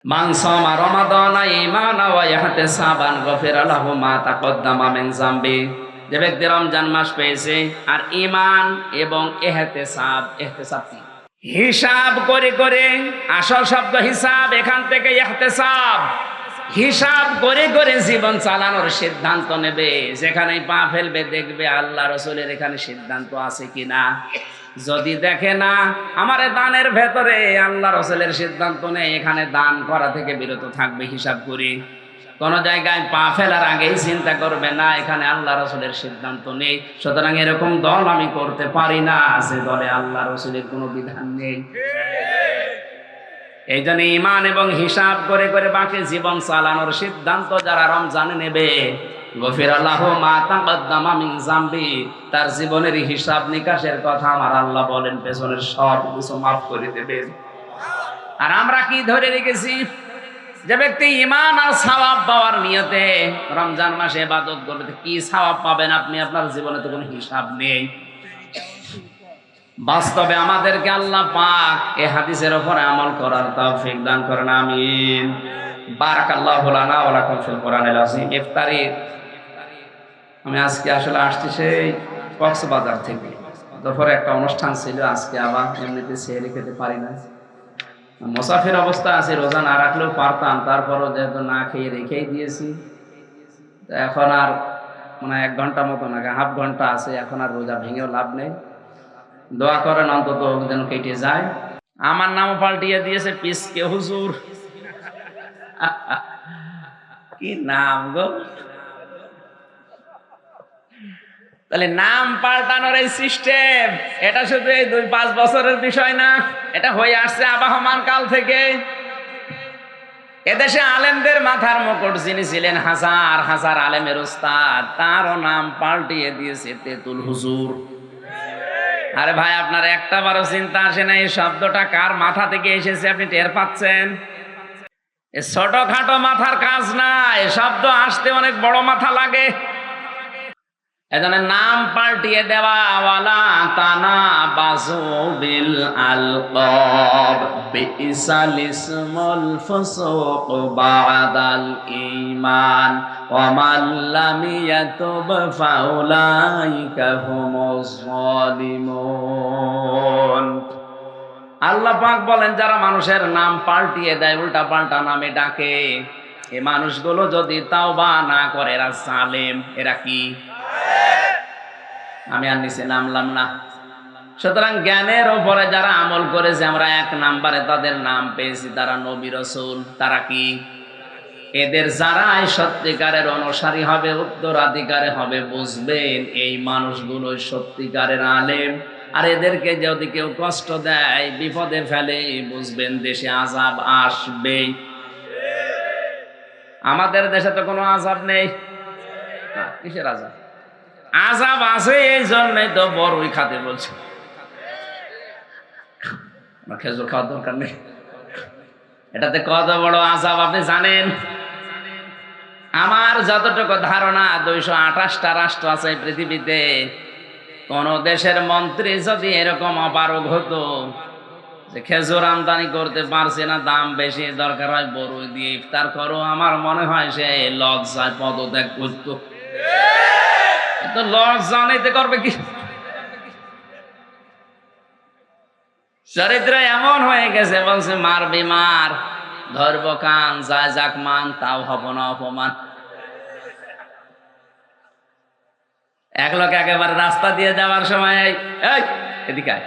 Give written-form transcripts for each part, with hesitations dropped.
মান সামা রমাদানা ঈমানা ওয়া ইহতিসাবান গফিরা লাহু মা তাকদ্দামা মিন যামবি। যে ব্যক্তি রমজান মাস পেয়েছে আর ঈমান এবং ইহতিসাব, ইহতিসাব কি? হিসাব করে করে, আসল শব্দ হিসাব, এখান থেকে ইহতিসাব, হিসাব করে করে জীবন চালানোর সিদ্ধান্ত নেবে। যেখানে পা ফেলবে দেখবে আল্লাহ রাসূলের এখানে সিদ্ধান্ত আছে কিনা। যদি দেখে না আমার দানের ভেতরে আল্লাহ রাসূলের সিদ্ধান্ত নেই, এখানে দান করা থেকে বিরত থাকবে হিসাব করি। কোন জায়গায় পা ফেলার আগেই চিন্তা করবে না এখানে আল্লাহ রাসূলের সিদ্ধান্ত নেই, সুতরাং এরকম দল আমি করতে পারি না যে দলে আল্লাহ রাসূলের কোনো বিধান নেই। এই জন্য ঈমান এবং হিসাব করে করে বাকি জীবন চালানোর সিদ্ধান্ত যারা রমজানে নেবে, গফিরা লাহু মা তাকদ্দামা মিন যামবি, তার জীবনের হিসাব নিকাশের কথা আমার আল্লাহ বলেন পেছনের সব কিছু মাফ করে দেবেন। আর আমরা কি ধরে রেখেছি? যে ব্যক্তি ঈমান আর সওয়াব পাওয়ার নিয়তে রমজান মাসে ইবাদত করবে, কি সওয়াব পাবেন আপনি? আপনার জীবনে তো কোনো হিসাব নেই। বাস্তবে আমাদেরকে আল্লাহ পাক এই হাদিসের উপরে আমল করার তৌফিক দান করেন, আমিন। বারাকাল্লাহু লানা ওয়া লাকুম ফিল কোরআনিল আযীম। ইফতারি আমি আজকে আসলে আসছি সেই কক্সবাজার থেকে, দুপুরে একটা অনুষ্ঠান ছিল, আজকে আবার এমনিতে সেহরি খেতে পারি না, মুসাফির অবস্থা আছে, রোজা না রাখলেও পারতাম, তারপরও যেহেতু না খেয়ে রেখেই দিয়েছি, তো এখন আর মানে 1 ঘন্টা মতো না, হাফ ঘন্টা আছে, এখন আর রোজা ভেঙেও লাভ নেই। দোয়া করেন অন্তত যেন কেটে যায়। আমার নামও পাল্টিয়ে দিয়েছে পিসকে হুজুর। কি নাম গো! তাহলে নাম পাল্টানোর এই সিস্টেম, এটা শুধু এই 2-5 বছরের বিষয় না, এটা হয়ে আসছে আবহমান কাল থেকে। এদেশে আলেমদের মাথার মুকুট যিনি ছিলেন হাজার হাজার আলেমের উস্তাদ, তারও নাম পাল্টিয়ে দিয়েছে তেতুল হুজুর। আরে ভাই, আপনার একটা বারো চিন্তা আসে না এই শব্দটা কার মাথা থেকে এসেছে? আপনি টের পাচ্ছেন? এ ছোটখাটো মাথার কাজ না, এ শব্দ আসতে অনেক বড় মাথা লাগে। এজন্য নাম পাল্টিয়ে দেওয়া, ওয়ালা তানাবাযু বিল আলকাব বিইসাল ইসমুল ফুসুক বা'দাল ঈমান ওয়া মান লাম ইয়াতুব ফাউলাইকা হুমুজ যালিমুন। আল্লাহ পাক বলেন, যারা মানুষের নাম পাল্টিয়ে দেয়, উল্টা পাল্টা নামে ডাকে, এই মানুষগুলো যদি তাওবা না করে এরা জালেম। এরা কি? আমি আর নিচে নামলাম না। সুতরাং জ্ঞানের উপরে যারা আমল করেছে, আমরা 1 নম্বরে তাদের নাম পেয়েছি, তারা নবী রাসূল। তারা কি? এদের যারাই সত্যিকারের অনুসারী হবে, উত্তরাধিকারী হবে, বুঝবেন এই মানুষগুলো সত্যিকারের আলেম। আর এদেরকে যদি কেউ কষ্ট দেয়, বিপদে ফেলে, বুঝবেন দেশে আযাব আসবে। আমাদের দেশে তো কোনো আযাব নেই। কিসের আযাব? আযাব আছে, এই জন্যই তো বড়ই খাতে বলছে। খেজুর খাওয়ার দরকার নেই, এটাতে কত বড় আযাব আপনি জানেন? আমার যতটুকু ধারণা, 228টা রাষ্ট্র আছে এই পৃথিবীতে, কোন দেশের মন্ত্রী যদি এরকম অপারগ হতো যে খেজুর আমদানি করতে পারছে না, দাম বেশি, দরকার হয় বড়ই দিয়ে ইফতার করো, আমার মনে হয় সে লজ্জায় পদত্যাগ করতো। তো লজ্জা নিতে করবে কি? চরিত্র এমন হয়ে গেছে, বলছে মারবি মার, ধরব কান, যায় যাক মান, তাও হব না অপমান। এক লোক একেবারে রাস্তা দিয়ে যাওয়ার সময়, এই এদিকে আয়,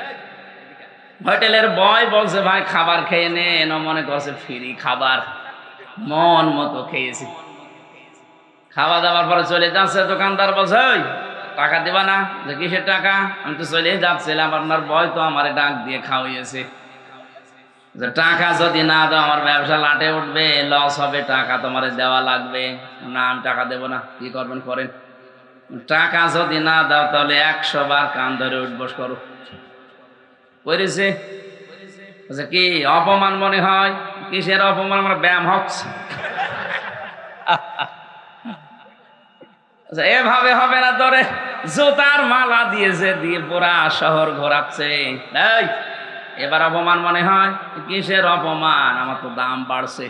হোটেলের বয় বলছে ভাই খাবার খেয়ে নেন, মনে করছে ফ্রি খাবার, মন মতো খেয়েছি। খাওয়া দাওয়ার পরে চলে যাচ্ছে, দোকানদার বলছে ওই টাকা দিবা না? যে কিসের টাকা? আমি তো চলে যাচ্ছিলাম, আপনার বয় তো আমারে ডাক দিয়ে খাওয়াইয়েছে, যে টাকা যদি না দাও আমার ব্যবসা লাটে উঠবে, লস হবে, টাকা তোমারে দেওয়া লাগবে। না, আমি টাকা দেবো না। কি করবেন করেন, টাকা যদি না দাও তাহলে 100 বার কান ধরে উঠবস করো। করেছে কি অপমান মনে হয়? কিসের অপমান? আমার ব্যায়াম হচ্ছে। এভাবে হবে না, ধরে জুতার মালা দিয়েছে, দিয়ে পুরা শহর ঘোরাচ্ছে। এবার অপমান মনে হয়? কিসের অপমান? আমার তো দাম বাড়ছে।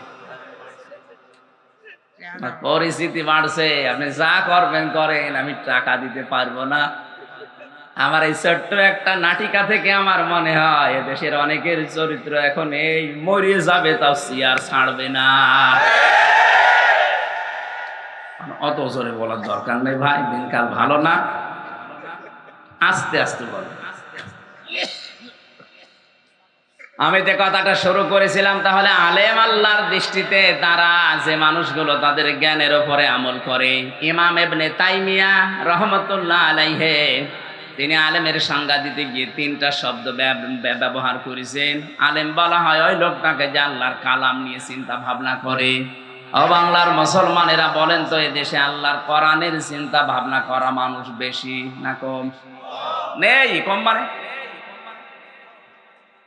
পরিস্থিতি বাড়ছে, আপনি যা করবেন করেন, আমি টাকা দিতে পারবো না। আমার এই ছোট্ট একটা নাটিকা থেকে আমার মনে হয় এদেশের অনেকের চরিত্র এখন এই মরিয়ে যাবে, তাও চেয়ার ছাড়বে না। অত জোরে বলার দরকার নেই ভাই, দিনকাল ভালো না, আস্তে আস্তে বল। আমি যে কথাটা শুরু করেছিলাম, তাহলে আলেম আল্লাহর দৃষ্টিতে তারা যে মানুষগুলো তাদের জ্ঞানের উপরে আমল করে। ইমাম ইবনে তাইমিয়া রহমতুল্লাহ আলাইহে তিনি আলেমের সংজ্ঞা দিতে গিয়ে 3টা শব্দ ব্যবহার করেছেন। আলেম বলা হয় ওই লোকটাকে যে আল্লাহর কালাম নিয়ে চিন্তা ভাবনা করে। ও বাংলার মুসলমানেরা বলেন তো, এদেশে আল্লাহর কোরআনের চিন্তা ভাবনা করা মানুষ বেশি না কম? নেই, কম মানে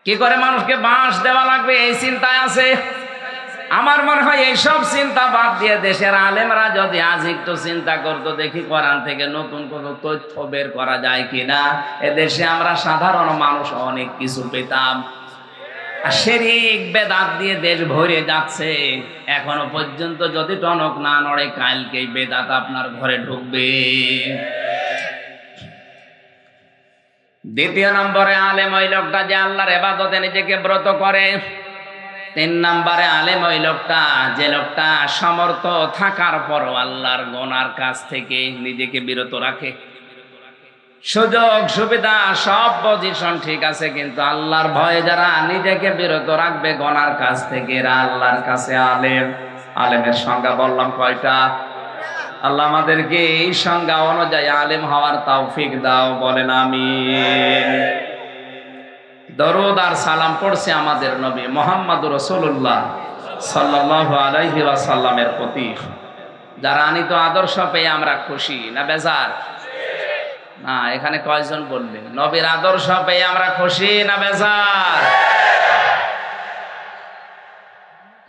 কি করে মানুষকে বাঁশ দেওয়া লাগবে এই চিন্তায় আছে। আমার মনে হয় এইসব চিন্তা বাদ দিয়ে দেশের আলেমরা যদি আজ একটু চিন্তা করতো, দেখি কোরআন থেকে নতুন কোনো তথ্য বের করা যায় কিনা, এদেশে আমরা সাধারণ মানুষ অনেক কিছু পেতাম। আর শিরক বেদাত দিয়ে দেশ ভরে যাচ্ছে, এখনো পর্যন্ত যদি টনক না নড়ে, কালকেই বেদাত আপনার ঘরে ঢুকবে। দ্বিতীয় নম্বরে আলেম ওই লোকটা যে আল্লাহর ইবাদতে নিজেকে ব্রত করে। 3 নম্বরে আলেম ওই লোকটা যে লোকটা সমর্থ থাকার পরও আল্লাহর গুনার কাছ থেকে নিজেকে বিরত রাখে। সুযোগ সুবিধা সব পজিশন ঠিক আছে, কিন্তু আল্লাহর ভয়ে যারা নিজেকে বিরত রাখবে গুনার কাছ থেকে, এরা আল্লাহর কাছে আলেম। আলেমের সংজ্ঞা বললাম কয়টা? আল্লাহ আমাদেরকে এই সংজ্ঞা অনুযায়ী আলেম হওয়ার তৌফিক দাও, বলেন আমিন। দরুদ আর সালাম পড়ছে আমাদের নবী মুহাম্মদুর রাসূলুল্লাহ সাল্লাল্লাহু আলাইহি ওয়াসাল্লামের প্রতি। যারা আনিত আদর্শ পেয়ে আমরা খুশি না বেজার? না, এখানে কয়জন বললেন নবীর আদর্শ পেয়ে আমরা খুশি না বেজার?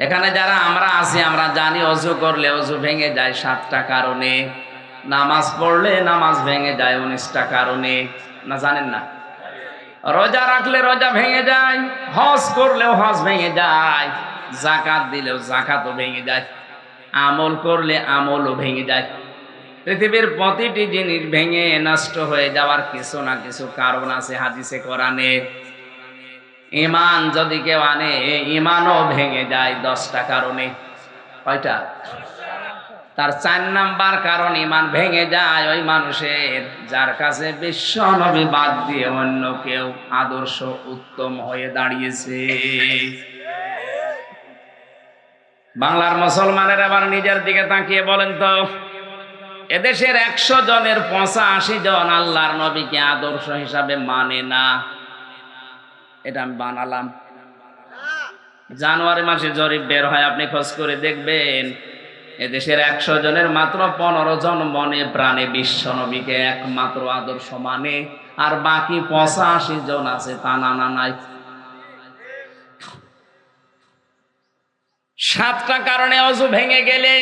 এখানে যারা আমরা আছি, আমরা জানি অজু করলে অজু ভেঙে যায় 7টা কারণে, নামাজ পড়লে নামাজ ভেঙে যায় 19টা কারণে, না জানেন না? রোজা রাখলে রোজা ভেঙে যায়, হজ করলেও হজ ভেঙে যায়, যাকাত দিলেও যাকাতও ভেঙে যায়, আমল করলে আমলও ভেঙে যায়। পৃথিবীর প্রতিটি জিনিস ভেঙে নষ্ট হয়ে যাওয়ার কিছু না কিছু কারণ আছে হাদিসে কোরআনে। ঈমান যদি কেউ আনে, ঈমানও ভেঙে যায় 10টা কারণে। কয়টা? তার 4 নাম্বার কারণ ঈমান ভেঙে যায় ওই মানুষের যার কাছে বিশ্ব নবী বাদ দিয়ে অন্য কেউ আদর্শ উত্তম হয়ে দাঁড়িয়েছে। বাংলার মুসলমানের আবার নিজের দিকে তাকিয়ে বলেন তো, এদেশের 100 জনের 85 জন আল্লাহর নবীকে আদর্শ হিসাবে মানে না। এটা আমি বানালাম। জানুয়ারি মাসে জরিপ বের হয়, আপনি খোঁজ করে দেখবেন। এদেশের 100 জনের মাত্র 15 জন মনে প্রাণে বিশ্ব নবীকে একমাত্র আদর্শ মানে, আর বাকি 85 জন আছে তা না নাই। 7টা কারণে অজু ভেঙে গেলে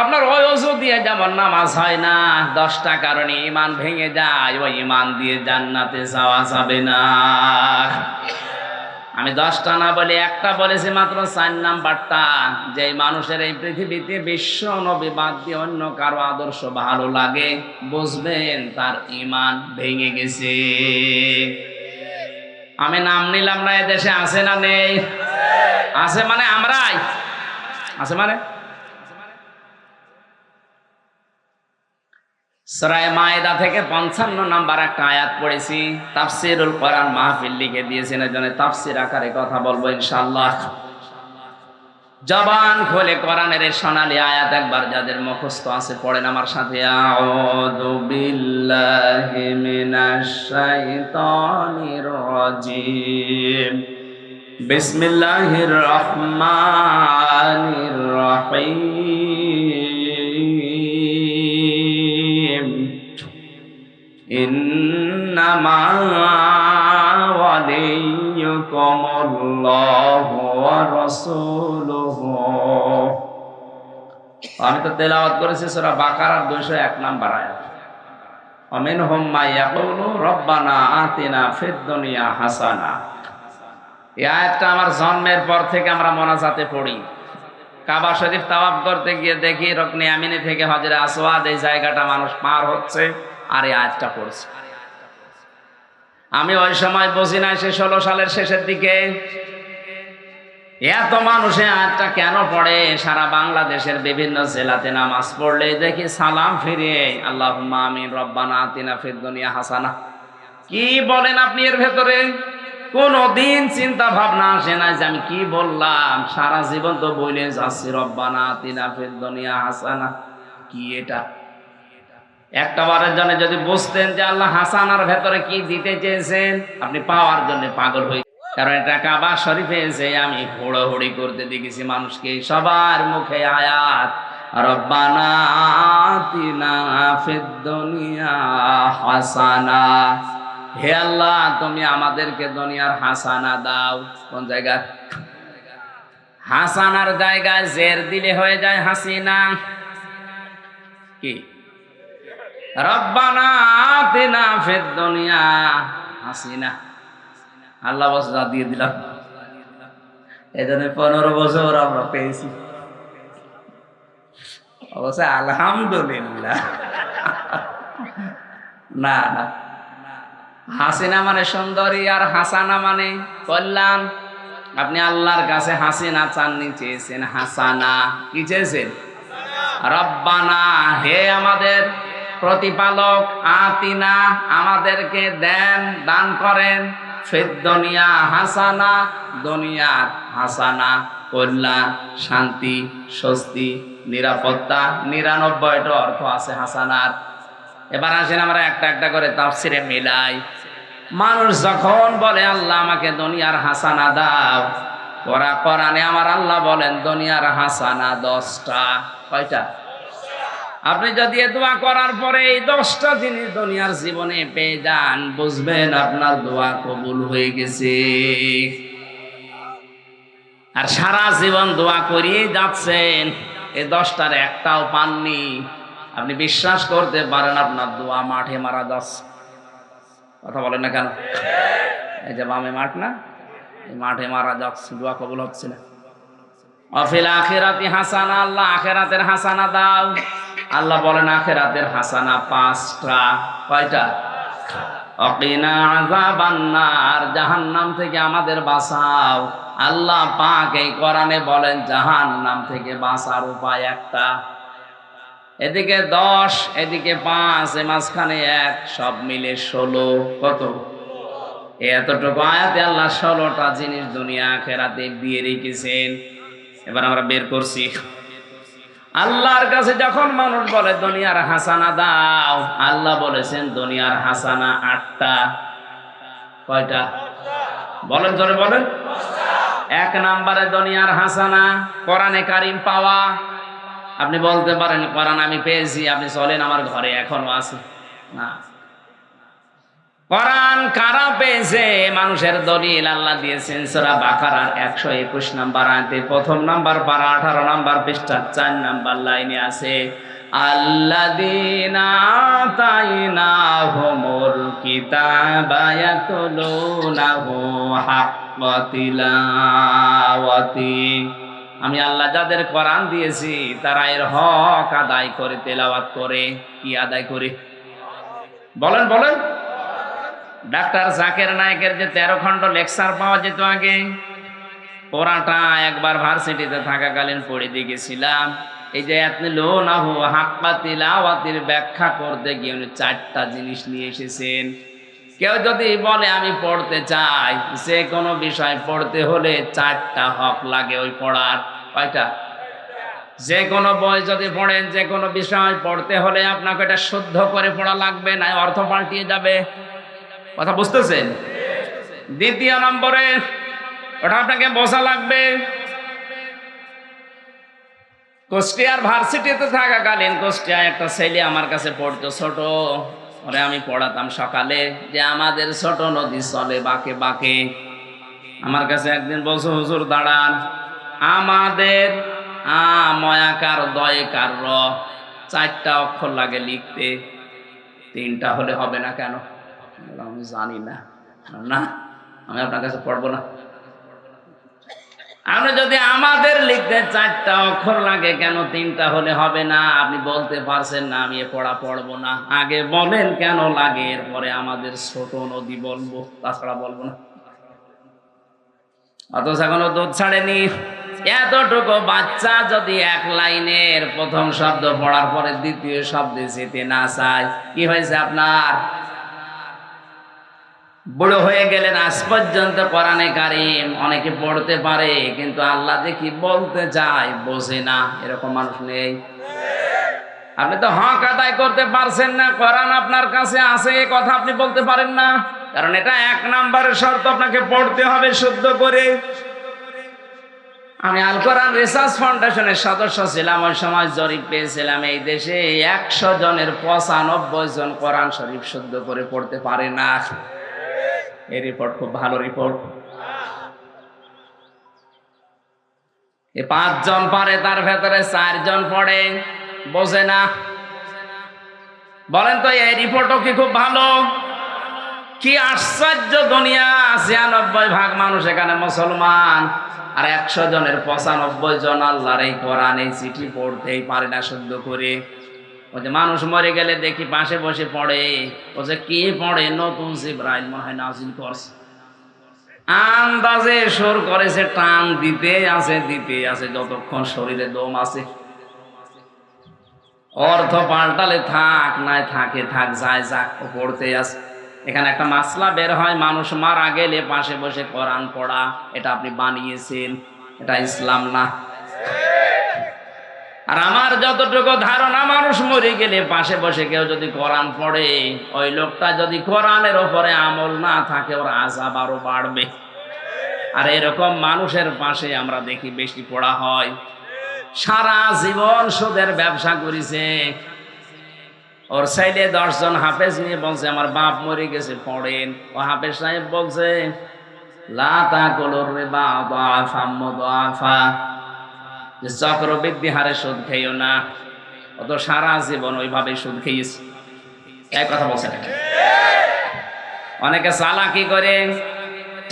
আপনার ওই অজু দিয়ে যেমন নামাজ হয় না, 10টা কারণে ঈমান ভেঙে যায়, ওই ঈমান দিয়ে জান্নাতে যাওয়া যাবে না। আমি 10টা না বলে একটা বলেছি মাত্র, 4 নাম্বারটা, যে মানুষের এই পৃথিবীতে বিশ্ব নবী বাদ দিয়ে অন্য কারো আদর্শ ভালো লাগে, বুঝবেন তার ঈমান ভেঙে গেছে। আমি নাম নিলাম না, এদেশে আছে না নেই? আছে মানে আমরাই আছে মানে। সূরা মায়েদা থেকে 55 নাম্বার একটা আয়াত পড়েছি। তাফসীরুল কোরআন মাহফিল লিখে দিয়েছেন, এজন্য তাফসীর আকারে কথা বলবো ইনশাআল্লাহ। জবান খুলে কোরআনের এই সোনালী আয়াত একবার যাদের মুখস্থ আছে পড়েন আমার সাথে। আউযু বিল্লাহি মিনাশ শাইতানির রাজিম। বিসমিল্লাহির রহমানির রহিম। ইন্নামা ওয়ালিয়্যুকুমুল্লাহু ওয়া রাসূলুহু। আমি তো তেলাওয়াত করেছি সূরা বাকারার 201 নাম্বার আয়াত। ওয়ামিনহুম মা ইয়াকুলু রব্বানা আতিনা ফিদ দুনিয়া হাসানা। এই আয়াতটা আমার জন্মের পর থেকে আমরা মোনাজাতে পড়ি। কাবা শরীফ তাওয়াফ করতে গিয়ে দেখি রুকনে ইয়ামিনী থেকে হজরে আসওয়াদ এই জায়গাটা মানুষ পার হচ্ছে আর এই আয়াতটা পড়ছে। আমি ওই সময় বুঝি না, সে 16 সালের শেষের দিকে এত মানুষে আয়াতটা কেন পড়ে। সারা বাংলাদেশের বিভিন্ন জেলাতে নামাজ পড়লে দেখি সালাম ফিরিয়ে আল্লাহুম্মা আমিন রব্বানা আতিনা ফিদ দুনিয়া হাসানা। কি বলেন আপনি এর ভেতরে? কোনদিন চিন্তা ভাবনা আসে না যে আমি কি বললাম। সারা জীবন তো বলে যাচ্ছি রব্বানা আতিনা ফিদ দুনিয়া হাসানা। কি এটা? একটা বারের জন্য যদি বুঝতেন যে আল্লাহ হাসানার ভেতরে কি দিতে চেয়েছেন, আপনি পাওয়ার জন্য পাগল হয়ে। কারণ এটা কাবা শরীফে এসে আমি হুড়োহুড়ি করতে দেখেছি মানুষকে, সবার মুখে আয়াত রব্বানা আতিনা ফিদ দুনিয়া হাসানা। হে আল্লাহ, তুমি আমাদেরকে দুনিয়ার হাসানা দাও। কোন জায়গায়? হাসানার জায়গায় জের দিলে হয়ে যায় হাসিনা। কি? রব্বানা আতিনা ফিদ দুনিয়া হাসিনা। আল্লাহ বলছে যা দিয়ে দিলাম। এই জন্য 15 বছর আমরা পেয়েছি। অবশ্য আলহামদুলিল্লাহ। না না, হাসিনা মানে সুন্দরী আর হাসানা মানে কল্যাণ। আপনি আল্লাহর কাছে হাসিনা চাননি, চেয়েছেন হাসানা। কি চেয়েছেন? রব্বানা, হে আমাদের প্রতিপালক, আতিনা, আমাদেরকে দেন, দান করেন, ফিদ দুনিয়া হাসানা, দুনিয়ার হাসানা, কল্যাণ, শান্তি, স্বস্তি, নিরাপত্তা। 99টা অর্থ আছে হাসানার। এবার আসেন আমরা একটা একটা করে তাফসিরে মিলাই। মানুষ যখন বলে আল্লাহ আমাকে দুনিয়ার হাসানা দাও, কোরআনে আমার আল্লাহ বলেন দুনিয়ার হাসানা 10টা। কয়টা? আপনি যদি দোয়া করার পরে এই 10টা জিনিস দুনিয়ার জীবনে পেয়ে যান, বুঝবেন আপনার দোয়া কবুল হয়ে গেছে। আর সারা জীবন দোয়া করিয়ে যাচ্ছেন, এই 10টার একটাও পাননি, আপনি বিশ্বাস করতে পারেন আপনার দোয়া মাঠে মারা যাচ্ছে। কথা বলেন না কেন? এই যে বামে মাঠ না, এই মাঠে মারা যাচ্ছে, দোয়া কবুল হচ্ছে না। অফিল আখিরাতি হাসানা, আল্লাহ আখিরাতের হাসানা দাও। আল্লাহ বলেন আখিরাতের হাসানা 5টা। কয়টা? অকিনা আযাবান নার, জাহান্নাম থেকে আমাদের বাঁচাও। আল্লাহ পাক এই কোরআনে বলেন জাহান্নাম থেকে বাঁচার উপায় একটা। এদিকে 10, এদিকে 5, এ মাঝখানে 1, সব মিলে 16। কত? এতটুকু আয়াতে আল্লাহ 16টা জিনিস দুনিয়া আখিরাতে দিয়ে রেখেছেন। এবার আমরা বের করছি। আল্লাহর কাছে যখন মানুষ বলে দুনিয়ার হাসানা দাও, আল্লাহ বলেছেন দুনিয়ার হাসানা 8টা। কয়টা? বলেন জোরে বলেন। 1 নম্বরে দুনিয়ার হাসানা কোরআনে কারিম পাওয়া। আপনি বলতে পারেন কোরআন আমি পেয়েছি, আপনি চলেন আমার ঘরে এখনো আছে। না, কোরআন কারা পেয়েছে? মানুষের দলিল আল্লাহ দিয়েছেন সূরা বাকারার 121 নম্বর আয়াতে, 1 নম্বর পারা 18 নম্বর পৃষ্ঠা 4 নম্বর লাইনে আছে আল্লাযীনা আতাইনাহুমুল কিতাবা ইয়াতলুনাহু হাক্কা তিলাওয়াতি। আমি আল্লাহ যাদের কোরআন দিয়েছি তারা এর হক আদায় করে, তেলাওয়াত করে। কি আদায় করে? বলেন বলেন। ডাক্তার জাকির নায়েকের যে 13 খণ্ড লেকচার পাওয়া যেত আগে, পড়াটা একবার ভার্সিটিতে থাকাকালীন পড়ে দিয়ে গেছিলাম। এই যে ইয়াতলুনাহু হাক্কা তিলাওয়াতির ব্যাখ্যা করতে গিয়ে উনি 4টা জিনিস নিয়ে এসেছেন। কেউ যদি বলে আমি পড়তে চাই, যে কোনো বিষয় পড়তে হলে 4টা হক লাগে ওই পড়ার। কয়টা? যে কোনো বই যদি পড়েন, যে কোনো বিষয় পড়তে হলে আপনাকে এটা শুদ্ধ করে পড়া লাগবে, না অর্থ পাল্টিয়ে যাবে। কথা বুঝতেছেন? দ্বিতীয় নম্বরে ওটা আপনাকে বোঝা লাগবে। কুষ্টিয়ার ভার্সিটিতে থাকাকালীন কুষ্টিয়ায় একটা ছেলে আমার কাছে পড়তো, ছোট, ওরে আমি পড়াতাম সকালে, যে আমাদের ছোট নদী চলে বাঁকে বাঁকে। আমার কাছে একদিন বলছে হুজুর দাঁড়ান, আমাদের ময়াকার দয়কার র 4টা অক্ষর লাগে লিখতে, 3টা হলে হবে না কেন? আমি জানি না। না, আমি আপনার কাছে পড়বো না। আপনি যদি আমাদের লিখতে 4টা অক্ষর লাগে, কেন 3টা হলে হবে না? আপনি বলতে পারছেন না আমি এ পড়া পড়বো না, আগে বলেন কেন লাগে, এরপরে আমাদের ছোট নদী বলবো, তাছাড়া বলবো না। অথচ এখনো দুধ ছাড়েনি। এতটুকু বাচ্চা যদি এক লাইনের প্রথম শব্দ পড়ার পরে দ্বিতীয় শব্দে যেতে না চায়, কি হয়েছে আপনার? বুড়ো হয়ে গেলেন, আজ পর্যন্ত কোরআনে কারীম অনেকে পড়তে পারে, কিন্তু আল্লাহ যে কি বলতে চায় বোঝে না, এরকম মানুষ নেই? আপনি তো হক আদায় করতে পারছেন না, কোরআন আপনার কাছে আছে এ কথা আপনি বলতে পারেন না, কারণ এটা 1 নম্বরের শর্ত, আপনাকে পড়তে হবে শুদ্ধ করে। আমি আল কোরআন রিসার্চ ফাউন্ডেশনের সদস্য ছিলাম, ওই সময় জরিপ পেয়েছিলাম এই দেশে 100 জনের 95 জন কোরআন শরীফ শুদ্ধ করে পড়তে পারে না। এই রিপোর্ট খুব ভালো রিপোর্ট। 5 জন পারে, তার ভেতরে 4 জন পড়ে, বোঝে না। বলেন তো এই রিপোর্টও কি খুব ভালো? কি আশ্চর্য দুনিয়া! 96% মানুষ এখানে মুসলমান, আর 100 জনের 95 জন আল্লাহর এই কোরআন এই চিঠি পড়তেই পারে না শুদ্ধ করে। ওই যে মানুষ মরে গেলে দেখি পাশে বসে পড়ে, ও যে কি পড়ে, নতুন জিবরাইল মনে হয় নাজিল করছে, আন্দাজে সুর করেছে, টান দিতে আছে যতক্ষণ শরীরে দম আছে। অর্থ পাল্টালে থাক, নাই থাকে থাক, যায় যাক, ও পড়তে আছে। এখানে একটা মাসলা বের হয়, মানুষ মারা গেলে পাশে বসে কোরআন পড়া, এটা আপনি বানিয়েছেন, এটা ইসলাম না। আর আমার যতটুকু ধারণা, মানুষ মরে গেলে পাশে বসে কেউ যদি কোরআন পড়ে, ওই লোকটা যদি কোরআনের ওপরে আমল না থাকে, ওর আযাব আরো বাড়বে। আর এরকম মানুষের পাশে আমরা দেখি বেশি পড়া হয়। সারা জীবন সুদের ব্যবসা করেছে, ওর সাইডে 10 জন হাফেজ নিয়ে বলছে আমার বাপ মরে গেছে পড়েন, ও হাফেজ সাহেব বলছে লা তাকুলুর রিবা আদাফাম মুদাফা, যে চক্রবৃদ্ধি হারে সুদ খেয়েও না। ও তো সারা জীবন ওইভাবে সুদ খেয়েছে। এক কথা বলছে না? অনেকে চালাকি করে,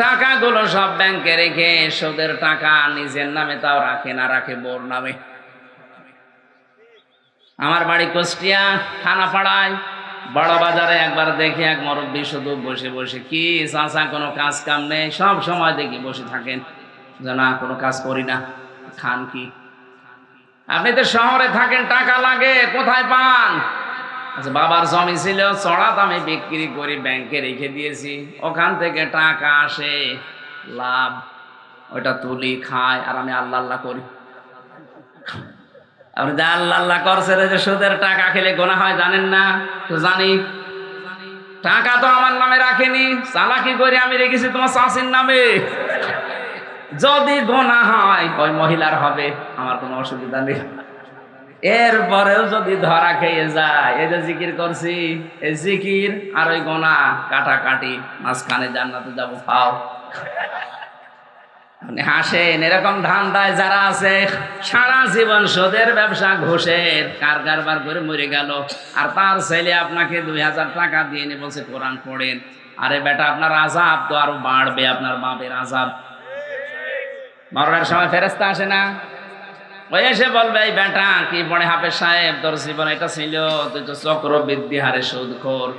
টাকাগুলো সব ব্যাংকে রেখে সুদের টাকা নিজের নামে তাও রাখে না, রাখে বোর নামে। আমার বাড়ি কুষ্টিয়া থানাপাড়ায়, বড় বাজারে একবার দেখি এক মুরব্বী শুধু বসে বসে, কি চাচা কোনো কাজ কাম নেই, সব সময় দেখি বসে থাকেন, যে না কোনো কাজ করি না, খান কি? আপনি তো শহরে থাকেন, টাকা লাগে, কোথায় পান? আচ্ছা, বাবার জমি ছিল, চড়া দামে বিক্রি করি ব্যাংকে রেখে দিয়েছি, ওখান থেকে টাকা আসে, লাভ, ওইটা তুলি খায়, আর আমি আল্লাহ আল্লাহ করি। আপনি যে আল্লাহ আল্লাহ করছেন, যে সুদের টাকা খেলে গোনা হয় জানেন না? তো জানি, টাকা তো আমার নামে রাখেনি, চালাকি করে আমি রেখেছি তোমার চাষির নামে। যদি গোনা হয় ওই মহিলার হবে, আমার কোনো অসুবিধা নেই। এরপরেও যদি ধরা খেয়ে যায়, এই যে জিকির করছি, এই জিকির আর ওই গোনা কাটাকাটি, মাঝখানে জান্নাতে যাবো, পাও। আপনি হাসেন, এরকম ধান্দায় যারা আছে, সারা জীবন সুদের ব্যবসা, ঘুষের কারবার করে মরে গেল, আর তার ছেলে আপনাকে 2000 টাকা দিয়ে নিয়ে বলছে কোরআন পড়েন। আরে বেটা, আপনার আযাব তো আরো বাড়বে, আপনার বাপের আযাব। মরণের সময় ফেরেশতা আসে না, ওই এসে বলবে এই বেটা কি পড়ে, হাফেজ সাহেব তোর জীবন এটা ছিল, তুই তো চক্রবৃদ্ধি হারে সুদখোর।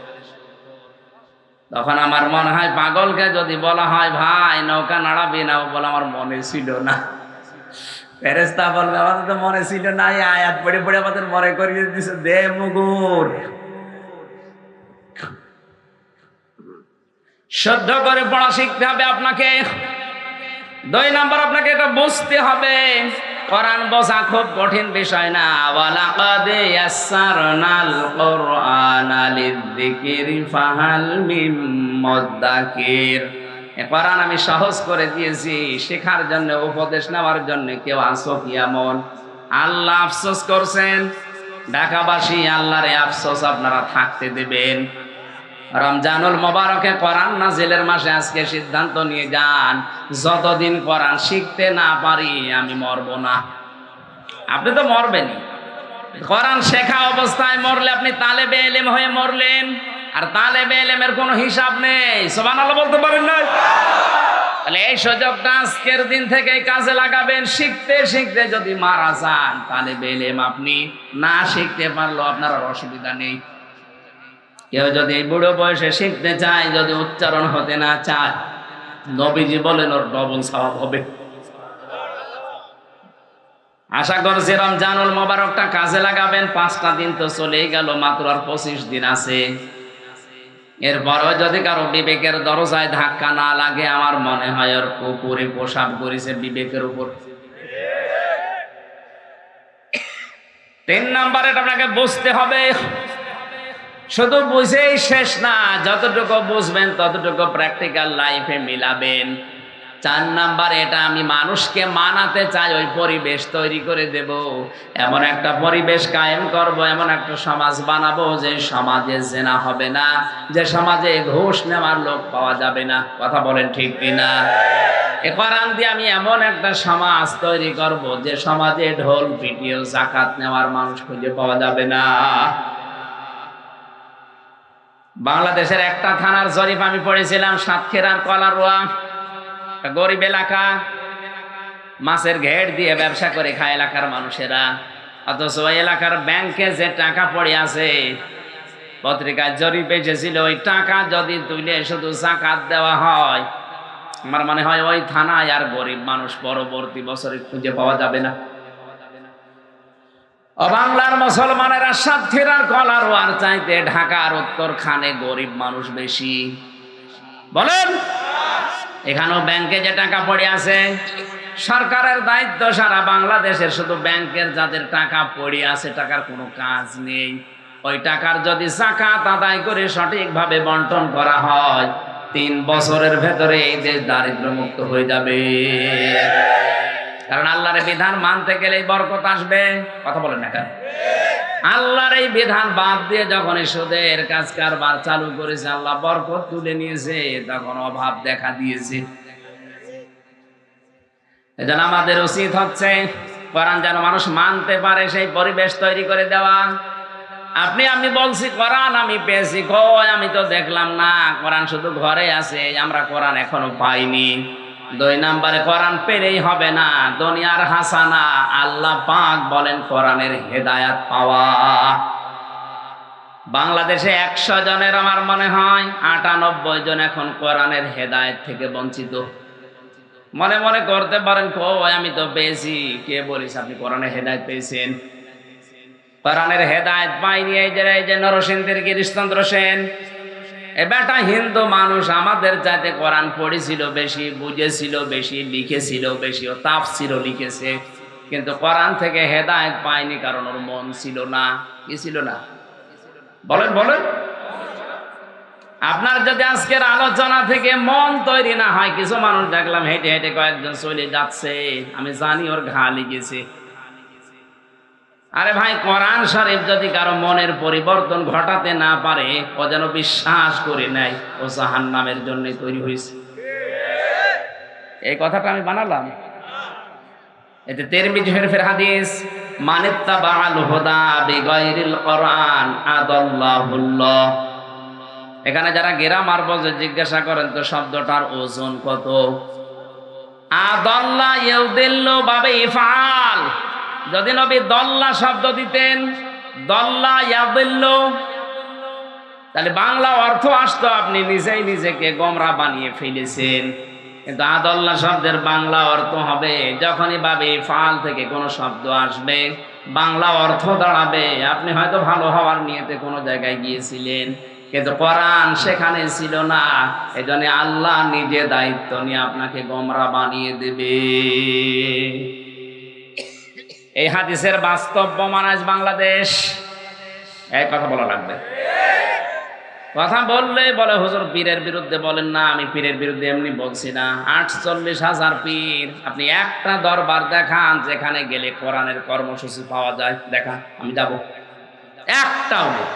তখন আমার মনে হয় পাগলকে যদি বলা হয় ভাই নৌকা নাড়াবি না, ও বলে আমার মনে ছিল না। ফেরেশতা বলবে আমাদের তো মনে ছিল না, এই আয়াত পড়ে পড়ে আমাদের মনে করিয়ে দিছে, দে মুগুর। শুদ্ধ করে পড়া শিখতে হবে আপনাকে। 2 নম্বর, আপনাকে এটা বুঝতে হবে, কোরআন বোঝা খুব কঠিন বিষয় না। ওয়ালাকাদ ইয়াসসারনাল কুরআনা লিযিকরি ফাহাল মিন মুদ্দাকির। এই কোরআন আমি সহজ করে দিয়েছি শেখার জন্য, উপদেশ নেওয়ার জন্য। কেউ আসো কি এমন? আল্লাহ আফসোস করছেন, ঢাকাবাসী আল্লাহরে আফসোস আপনারা থাকতে দেবেন। রমজানুল মোবারকে কোরআন নাজিলের মাসে আজকে সিদ্ধান্ত নিয়ে যান, যতদিন কোরআন শিখতে না পারি আমি মরবো না। আপনি তো মরবেনই, কোরআন শেখা অবস্থায় মরলে আপনি তালেবে ইলম হয়ে মরলেন, আর তালেবে ইলমের কোনো হিসাব নেই। সুবহানাল্লাহ বলতে পারেন না? তাহলে এই সুযোগটা আজকের দিন থেকে কাজে লাগাবেন। শিখতে শিখতে যদি মারা যান তাহলে বেলেম আপনি, না শিখতে পারলো আপনার আর অসুবিধা নেই। কেউ যদি এই বুড়ো বয়সে শিখতে চায়, যদি উচ্চারণ হতে না চায়, নবীজি বলেন ওর ডবল সওয়াব হবে। আশা করছি রমজানুল মোবারকটা কাজে লাগাবেন। 5টা দিন তো চলেই গেল, মাত্র আর 25 দিন আছে। এরপরও যদি কারো বিবেকের দরজায় ধাক্কা না লাগে, আমার মনে হয় ওর কুকুরে প্রসাব করেছে বিবেকের উপর। 3 নাম্বার, এটা আপনাকে বুঝতে হবে। শুধু বুঝেই শেষ না, যতটুকু বুঝবেন ততটুকু প্র্যাকটিক্যাল লাইফে মিলাবেন। 4 নাম্বার, এটা আমি মানুষকে মানাতে চাই, ওই পরিবেশ তৈরি করে দেব। এমন একটা পরিবেশ কায়েম করব, এমন একটা সমাজ বানাবো যে সমাজে জেনা হবে না, যে সমাজে ঘুষ নেওয়ার লোক পাওয়া যাবে না। কথা বলেন ঠিক কিনা? এ কোরআন দিয়ে আমি এমন একটা সমাজ তৈরি করব যে সমাজে ঢোল পিটিয়ে যাকাত নেওয়ার মানুষ খুঁজে পাওয়া যাবে না। বাংলাদেশের একটা থানার জরিপ আমি পড়েছিলাম, সাতক্ষীরার কলারোয়া, গরিব এলাকা, মাছের ঘের দিয়ে ব্যবসা করে খায় এলাকার মানুষেরা। অথচ ওই এলাকার ব্যাংকে যে টাকা পড়ে আছে, পত্রিকায় জরিপ এসেছিল, ওই টাকা যদি তুলে শুধু যাকাত দেওয়া হয়, আমার মনে হয় ওই থানায় আর গরিব মানুষ পরবর্তী বছরে খুঁজে পাওয়া যাবে না। ও বাংলার মুসলমানেরা, সাতক্ষীরার কলারোয়ার চাইতে ঢাকার উত্তরখানে গরিব মানুষ বেশি। বলেন, এখানেও ব্যাংকে যে টাকা পড়ে আছে, সরকারের দায়িত্ব সারা বাংলাদেশের শুধু ব্যাংকের যাদের টাকা পড়ে আছে, টাকার কোনো কাজ নেই, ওই টাকার যদি যাকাত আদায় করে সঠিকভাবে বন্টন করা হয়, 3 বছরের ভেতরে এই দেশ দারিদ্র্যমুক্ত হয়ে যাবে। কারণ আল্লাহর বিধান মানতে গেলেই বরকত আসবে। কথা বলেন না কেন? আল্লাহর এই বিধান বাদ দিয়ে যখন সুদের কাজ কারবার চালু করেছে, আল্লাহ বরকত তুলে নিয়েছে, তখন অভাব দেখা দিয়েছে। এজন্য আমাদের উচিত হচ্ছে কোরআন যেন মানুষ মানতে পারে সেই পরিবেশ তৈরি করে দেওয়া। আমি বলছি কোরআন আমি পেয়েছি, কই আমি তো দেখলাম না। কোরআন শুধু ঘরে আছে, আমরা কোরআন এখনো পাইনি। 2 নাম্বারে, কোরআন পেলেই হবে না, দুনিয়ার হাসানা আল্লাহ পাক বলেন কোরআনের হেদায়াত পাওয়া। বাংলাদেশে 100 জনের আমার মনে হয় 98 জন এখন কোরআনের হেদায়েত থেকে বঞ্চিত। মনে মনে করতে পারেন, কই আমি তো পেয়েছি। কে বলিস আপনি কোরআনের হেদায়েত পেয়েছেন? কোরআনের হেদায়েত পাইনি এই যে নরসিংদীর গিরিশচন্দ্র সেন, এ বেটা হিন্দু মানুষ, আমাদের চাইতে কোরআন পড়েছিল বেশি, বুঝেছিল বেশি, লিখেছিল বেশি, ও তাফসীরও লিখেছে, কিন্তু কোরআন থেকে হেদায়েত পায়নি, কারণ ওর মন ছিল না। কি ছিল না? বলেন বলেন। আপনার যদি আজকের আলোচনা থেকে মন তৈরি না হয়, কিছু মানুষ দেখলাম হেঁটে হেঁটে কয়েকজন চলে যাচ্ছে, আমি জানি ওর ঘা লেগেছে। আরে ভাই, কোরআন শরীফ যদি কারো মনের পরিবর্তন ঘটাতে না পারে, ও যেন বিশ্বাস করে নেয় ও জাহান্নামের জন্য তৈরি হয়েছে। এই কথাটা আমি বানালাম। এতে তিরমিজি শরীফের হাদিস, মানিত্তাবাআল হুদা বিগাইরিল কোরআন আদাল্লাহুল্লাহ। এখানে যারা গ্রামার বোঝে জিজ্ঞাসা করেন তো শব্দটার ওজন কত? আদাল্লা ইউদিল্লু বাবে ইফআল। যদি নবী দল্লা শব্দ দিতেন, দল্লা ইয়াদিল্লু, তাহলে বাংলা অর্থ আসতো আপনি নিজেই নিজেকে গোমরা বানিয়ে ফেলেছেন। কিন্তু আদাল্লা শব্দের বাংলা অর্থ হবে, যখনই বাবে ইফআল থেকে কোনো শব্দ আসবে, বাংলা অর্থ দাঁড়াবে আপনি হয়তো ভালো হওয়ার নিয়তে কোনো জায়গায় গিয়েছিলেন, কিন্তু কোরআন সেখানে ছিল না। এজন্য আল্লাহ নিজে দায়িত্ব নিয়ে আপনাকে গোমরা বানিয়ে দেবে। এই হাদিসের বাস্তব প্রমাণ আজ বাংলাদেশ। এই কথা বলা লাগবে। কথা বললে বলে হুজুর পীরের বিরুদ্ধে বলেন না। আমি পীরের বিরুদ্ধে এমনি বলছি না। 48,000 পীর, আপনি একটা দরবার দেখান যেখানে গেলে কোরআনের কর্মসূচি পাওয়া যায়, দেখা, আমি যাব। একটাও নেই।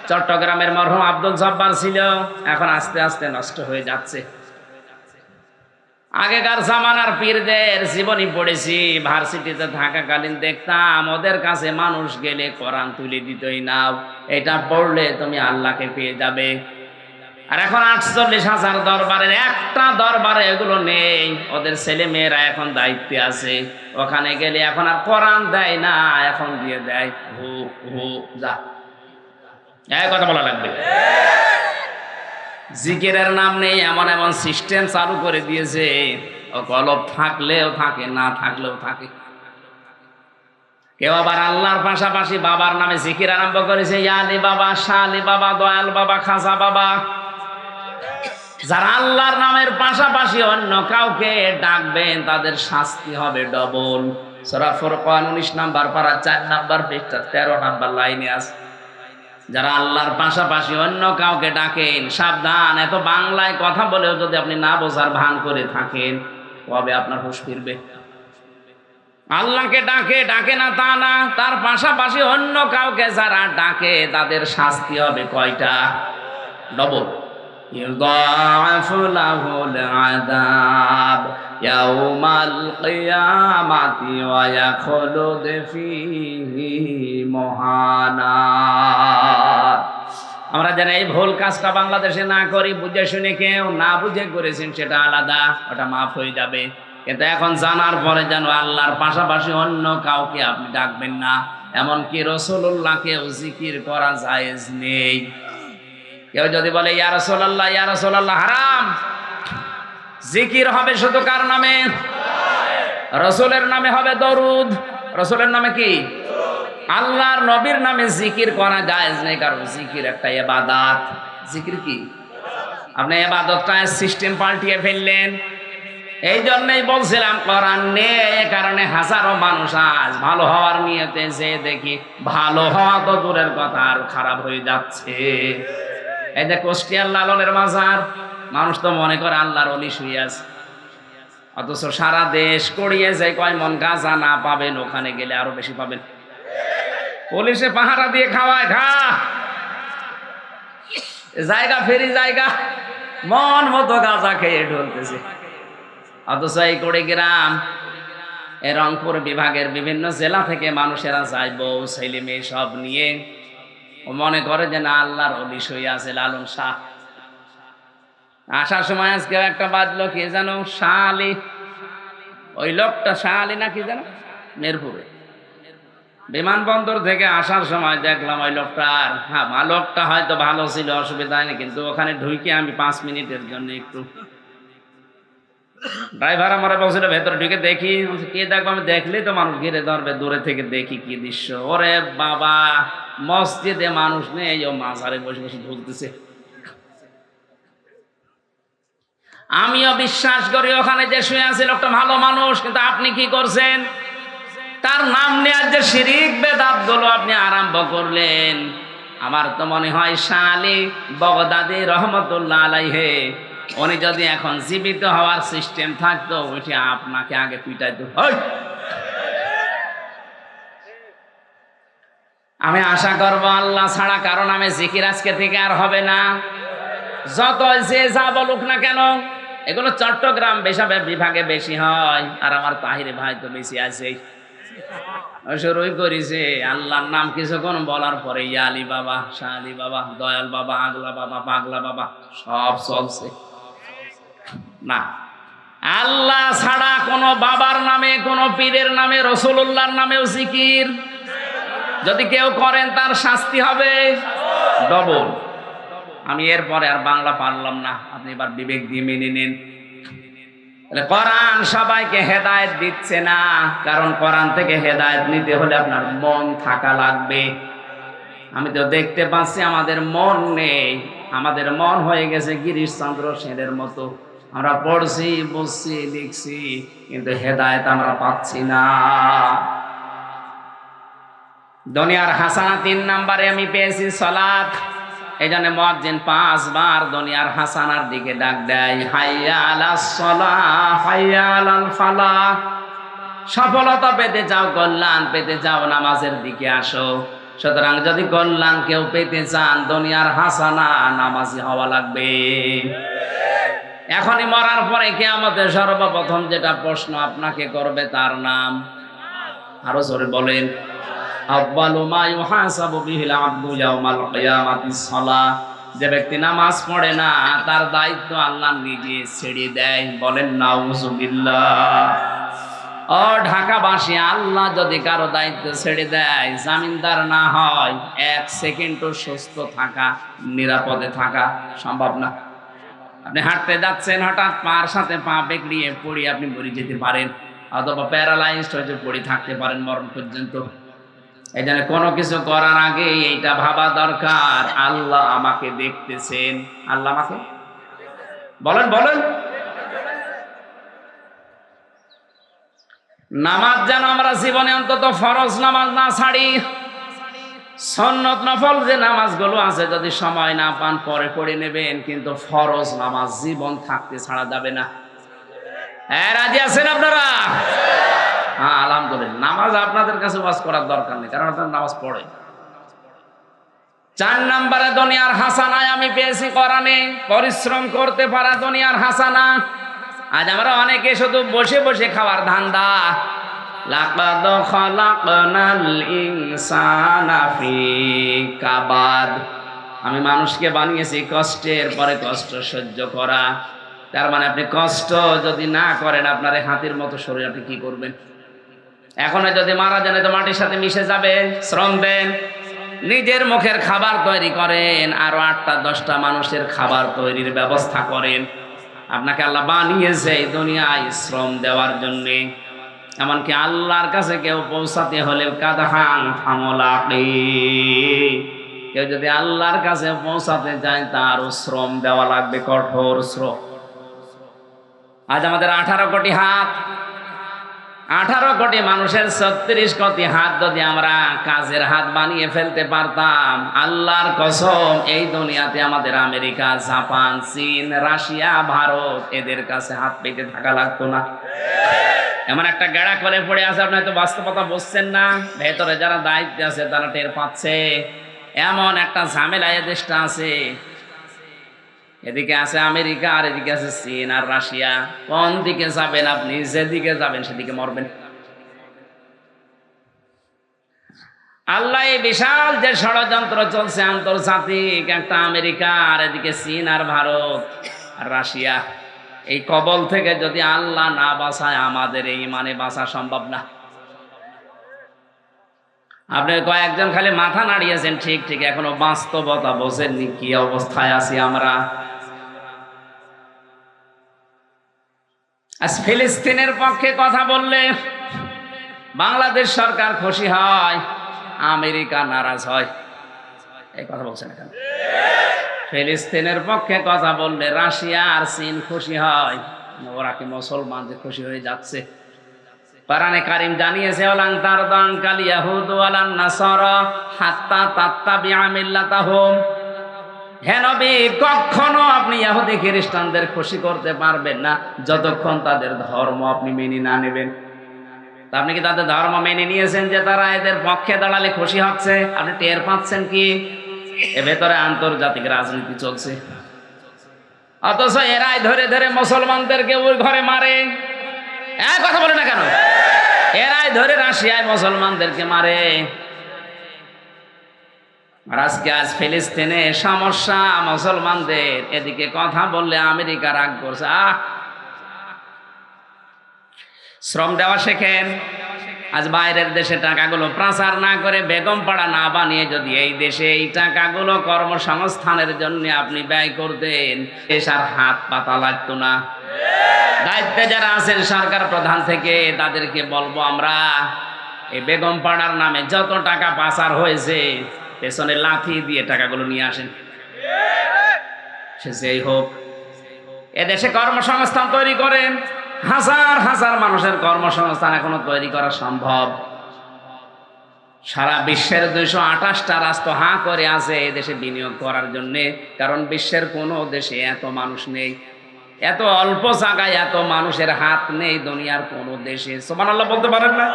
চট্টগ্রামের মরহুম আব্দুল জব্বার ছিল, এখন আস্তে আস্তে নষ্ট হয়ে যাচ্ছে। আগেকার জামানার পীরদের জীবনী পড়েছি, ভার্সিটিতে থাকাকালীন দেখতাম ওদের কাছে মানুষ গেলে কোরআন তুলে দিতই, নাও এটা পড়লে তুমি আল্লাহকে পেয়ে যাবে। আর এখন 48,000 দরবারের একটা দরবারে এগুলো নেই। ওদের ছেলে মেয়েরা এখন দায়িত্বে আছে, ওখানে গেলে এখন আর কোরআন দেয় না, এখন দিয়ে দেয় হু হু যা। এই কথা বলা লাগবে। জিকিরের নাম নেই, এমন এমন সিস্টেম চালু করে দিয়েছে, ও কলব থাকলেও থাকে, না থাকলেও থাকে। কেউ আবার আল্লাহর পাশাপাশি বাবার নামে জিকির আরম্ভ করেছে, ইয়া আলী বাবা, শাহ আলী বাবা, দয়াল বাবা, খাজা বাবা। যারা আল্লাহর নামের পাশাপাশি অন্য কাউকে ডাকবেন তাদের শাস্তি হবে ডবল। সূরা ফুরকান 19 নাম্বার পারা 4 নাম্বার পৃষ্ঠা 13 নাম্বার লাইনে আছে। যারা আল্লাহর পাশাপাশি অন্য কাউকে ডাকেন, সাবধান। এত বাংলায় কথা বলেও যদি আপনি না বোঝার ভান করে থাকেন, কবে আপনার হুঁশ ফিরবে? আল্লাহকে ডাকে, ডাকে না তা না, তার পাশাপাশি অন্য কাউকে যারা ডাকে তাদের শাস্তি হবে কয়টা? ডবল। ইউদাআফু লাহুল আযাব ইয়াউমাল কিয়ামাতি ওয়া ইয়াখলুদ ফীহি মুহানা। আমরা যেন এই ভুল কাজটা বাংলাদেশে না করি, বুঝে শুনে, কেউ না বুঝে করেছেন সেটা আলাদা, ওটা মাফ হয়ে যাবে। কিন্তু এখন জানার পরে যেন আল্লাহর পাশাপাশি অন্য কাউকে আপনি ডাকবেন না, এমনকি রাসূলুল্লাহকেও জিকির করা জায়েজ নেই। কেউ যদি বলে ইয়া রাসূলুল্লাহ, ইয়া রাসূলুল্লাহ, হারাম। জিকির হবে শুধু কার নামে? রাসূলের নামে হবে দরুদ। রাসূলের নামে কি? আল্লাহর নবীর নামে জিকির করা জায়েজ নেই, কারণ জিকির একটা ইবাদত। জিকির কি? আপনি ইবাদতটা সিস্টেম পাল্টিয়ে ফেললেন। এই জন্যই বলছিলাম কোরআন নেই, কারণে হাজারো মানুষ আজ ভালো হওয়ার নিয়তে যে দেখি ভালো হওয়া তো দূরের কথা, আর খারাপ হয়ে যাচ্ছে। এই যে কুষ্টিয়ার লালনের মাজার, মানুষ তো মনে করে আল্লাহর ওলি শুয়ে আছে, অথচ সারা দেশ করিয়ে যায় কয় মন গাঁজা না পাবেন, ওখানে গেলে আরো বেশি পাবেন। পুলিশে পাহারা দিয়ে খাওয়ায়, খা জায়গা ফেরি জায়গা, মন মতো গাঁজা খেয়ে ঢলতেছে। অথচ এই কুড়িগ্রাম, এই রংপুর বিভাগের বিভিন্ন জেলা থেকে মানুষেরা যায়, বউ ছেলে মেয়ে সব নিয়ে, ও মনে করে যে না আল্লাহর ওলি শুয়ে আছে লালন শাহ। আসার সময় আজকে একটা বাজলো, কি যেন শাহ আলী, ওই লোকটা শাহ আলী না কি যেন, মেরপুরে বিমানবন্দর থেকে আসার সময় দেখলাম ওই লোকটার, হ্যাঁ লোকটা হয়তো ভালো ছিল, অসুবিধা হয়নি, কিন্তু ওখানে ঢুকে আমি 5 মিনিটের জন্য একটু, ড্রাইভার আমার বলছিল ভেতরে ঢুকে দেখি, কি দেখবো? আমি দেখলেই তো মানুষ ঘিরে ধরবে, দূরে থেকে দেখি কি দৃশ্য। ওরে বাবা, মসজিদে মানুষ নেই, ও মাজারে বসে বসে ঢুকতেছে। আমিও বিশ্বাস করি ওখানে যে শুয়ে আছে লোকটা ভালো মানুষ, কিন্তু আপনি কি করছেন? তার নাম নেওয়ার যে শিরিক বেদাত গুলো আপনি আরম্ভ করলেন, আমার তো মনে হয় শাহ আলী বগদাদী রহমতুল্লাহ আলাইহি, উনি যদি এখন জীবিত হওয়ার সিস্টেম থাকতো, ওইটা আপনাকে আগে পিটাইতো। আমি আশা করবো আল্লাহ ছাড়া কারণ আমি জিকির আজকে থেকে আর হবে না। যত যে যা বলুক না কেন, এগুলো চট্টগ্রাম বিভাগে বেশি হয়, আর আমার তাহির ভাই তো বেশি আছে, শুরুই করেছে আল্লাহর নাম কিছুক্ষণ বলার পরে ইয়া আলী বাবা, শাহ আলী বাবা, দয়াল বাবা, আগলা বাবা, পাগলা বাবা, সব চলছে না। আল্লাহ ছাড়া কোনো বাবার নামে, কোনো পীরের নামে, রাসূলুল্লাহর নামেও জিকির যদি কেউ করেন তার শাস্তি হবে ডবল। আমি এরপরে আর বাংলা পারলাম না, আপনি এবার বিবেক দিয়ে মেনে নিন। কোরআন সবাইকে হেদায়েত দিচ্ছে না, কারণ কোরআন থেকে হেদায়েত নিতে হলে আপনার মন থাকা লাগবে। আমি তো দেখতে পাচ্ছি আমাদের মন নেই, আমাদের মন হয়ে গেছে গিরিশচন্দ্র সেনের মতো। আমরা পড়ছি, বুঝছি, লিখছি, কিন্তু হেদায়েত আমরা পাচ্ছি না। দুনিয়ার হাসানা 3 নম্বরে আমি পেয়েছি সালাত। এই জন্য মুয়াজ্জিন 5 বার দুনিয়ার হাসানার দিকে ডাক দেয়, হাইয়া আলাস সালাহ, হাইয়া আলাল ফালাহ। সফলতা পেতে চাও, কল্যাণ পেতে চাও, নামাজের দিকে আসো। সুতরাং যদি কল্যাণ কেউ পেতে চান, দুনিয়ার হাসানা, নামাজি হওয়া লাগবে। এখনই মরার পরে কিয়ামতে সর্বপ্রথম যেটা প্রশ্ন আপনাকে করবে তার নাম, আরো জোরে বলেন, আউয়ালু মা ইউহাসাবু বিহিল আবদু ইয়াউমাল কিয়ামাতিস সালাহ। যে ব্যক্তি নামাজ পড়ে না তার দায়িত্ব আল্লাহ নিজে ছেড়ে দেয়। বলেন নাউজুবিল্লাহ। ও ঢাকাবাসী, আল্লাহ যদি কারো দায়িত্ব ছেড়ে দেয়, জামিনদার না হয়, 1 সেকেন্ডও সুস্থ থাকা, নিরাপদে থাকা সম্ভব না। আপনি হাঁটতে যাচ্ছেন, হঠাৎ পার সাথে পা বেঁকড়িয়ে পড়ে আপনি মরে যেতে পারেন, অথবা প্যারালাইজড হয়ে পড়ে থাকতে পারেন মরণ পর্যন্ত। এই জন্য কোনো কিছু করার আগে এইটা ভাবা দরকার, আল্লাহ আমাকে দেখতেছেন। আল্লাহ আমাকে বলেন বলেন। নামাজ যেন আমরা জীবনে অন্তত ফরজ নামাজ না ছাড়ি। সুন্নত নফল যে নামাজগুলো আছে যদি সময় না পান পরে পড়ে নেবেন, কিন্তু ফরজ নামাজ জীবন থাকতে ছাড়া যাবে না। হ্যাঁ, রাজি আছেন আপনারা? হ্যাঁ, আলহামদুলিল্লাহ। নামাজ আপনাদের কাছে ওয়াজ করার দরকার নেই, কারণ আপনারা নামাজ পড়ে। 4 নম্বরে দুনিয়ার হাসানায় আমি পেয়েছি কোরআনে, পরিশ্রম করতে পারা দুনিয়ার হাসানা। আজ আমরা অনেকে শুধু বসে বসে খাওয়ার ধান্দা। লাকাদ খালাকনাল ইনসানা ফি কাবাদ। আমি মানুষকে বানিয়েছি কষ্টের পরে কষ্ট সহ্য করা। তার মানে আপনি কষ্ট যদি না করেন, আপনার হাতির মতো শরীর, আপনি কি করবেন? এখন যদি মারা যান তো মাটির সাথে মিশে যাবে। শ্রম দেন, নিজের মুখের খাবার তৈরি করেন, আরো 8টা 10টা মানুষের খাবার তৈরির ব্যবস্থা করেন। আপনাকে আল্লাহ বানিয়েছে এই দুনিয়ায় শ্রম দেওয়ার জন্যে। এমনকি আল্লাহর কাছে কেউ পৌঁছাতে হলে কাদহাং ফামলাকি, কেউ যদি আল্লাহর কাছে পৌঁছাতে চায় তারও শ্রম দেওয়া লাগবে, কঠোর শ্রম। আজ আমাদের 18 কোটি হাত, 18 কোটি মানুষের 36 কোটি হাত যদি আমরা কাজের হাত বানিয়ে ফেলতে পারতাম, আল্লাহর কসম এই দুনিয়াতে আমাদের আমেরিকা, জাপান, চীন, রাশিয়া, ভারত এদের কাছে হাত পেতে থাকা লাগতো না। এমন একটা গেড়া করে পড়ে আছে, আপনি হয়তো বাস্তবতা বুঝছেন না, ভেতরে যারা দায়িত্বে আছে তারা টের পাচ্ছে। এমন একটা ঝামেলা এ দেশটা আছে, এদিকে আছে আমেরিকা আর এদিকে আছে চীন আর রাশিয়া। কোন দিকে যাবেন আপনি? যেদিকে যাবেন সেদিকে মরবেন। আল্লাহ এই বিশাল যে ষড়যন্ত্র চলছে আন্তর্জাতিক, একটা আমেরিকা আর এদিকে চীন আর ভারত আর রাশিয়া, এই কবল থেকে যদি আল্লাহ না বাঁচায়, আমাদের এই ইমানে বাঁচা সম্ভব না। আপনি কয়েকজন খালি মাথা নাড়িয়েছেন, ঠিক ঠিক, এখনো বাস্তবতা বোঝেননি কি অবস্থায় আছি আমরা। আজ ফিলিস্তিনের পক্ষে কথা বললে বাংলাদেশ সরকার খুশি হয়, আমেরিকা নারাজ হয়। এই কথা বলছেন এখানে। ফিলিস্তিনের পক্ষে কথা বললে রাশিয়া আর চীন খুশি হয়, ওরা কি মুসলমান যে খুশি হয়ে যাচ্ছে? কোরআনে কারীম জানিয়েছে, ওয়ালান তারদান কাল ইয়াহুদ ওয়ালান নাসারা হাত্তা তাত্তাবিআ মিল্লাতাহুম। হে নবী, কখনো আপনি ইহুদি খ্রিস্টানদের খুশি করতে পারবেন না যতক্ষণ তাদের ধর্ম আপনি মেনে না নেবেন। তা আপনি কি তাদের ধর্ম মেনে নিয়েছেন যে তারা এদের পক্ষে দাঁড়ালে খুশি হচ্ছে? আপনি টের পাচ্ছেন কি? এর ভেতরে আন্তর্জাতিক রাজনীতি চলছে, অথচ এরাই ধরে ধরে মুসলমানদেরকে ওই ঘরে মারে। কথা বলে না কেন? এরাই ধরে রাশিয়ায় মুসলমানদেরকে মারে। আর আজকে আজ ফিলিস্তিনে সমস্যা মুসলমানদের, এদিকে কথা বললে আমেরিকা রাগ করছে। শ্রম দেওয়া শেখেন। আজ বাইরের দেশে টাকাগুলো প্রচার না করে, বেগম পাড়া না বানিয়ে যদি এই দেশে এই টাকাগুলো কর্মসংস্থানের জন্য আপনি ব্যয় করতেন, দেশ আর হাত পাতা লাগতো না। দায়িত্বে যারা আছেন সরকার প্রধান থেকে, তাদেরকে বলবো আমরা এই বেগম পাড়ার নামে যত টাকা পাচার হয়েছে, পেছনে লাথি দিয়ে টাকাগুলো নিয়ে আসেন। সে যেই হোক, এদেশে কর্মসংস্থান তৈরি করেন। হাজার হাজার মানুষের কর্মসংস্থান এখনো তৈরি করা সম্ভব। সারা বিশ্বের 228টা রাষ্ট্র হাঁ করে আছে এদেশে বিনিয়োগ করার জন্য, কারণ বিশ্বের কোনো দেশে এত মানুষ নেই, এত অল্প জায়গায় এত মানুষের হাত নেই দুনিয়ার কোনো দেশে। সুবহানাল্লাহ বলতে পারেন না?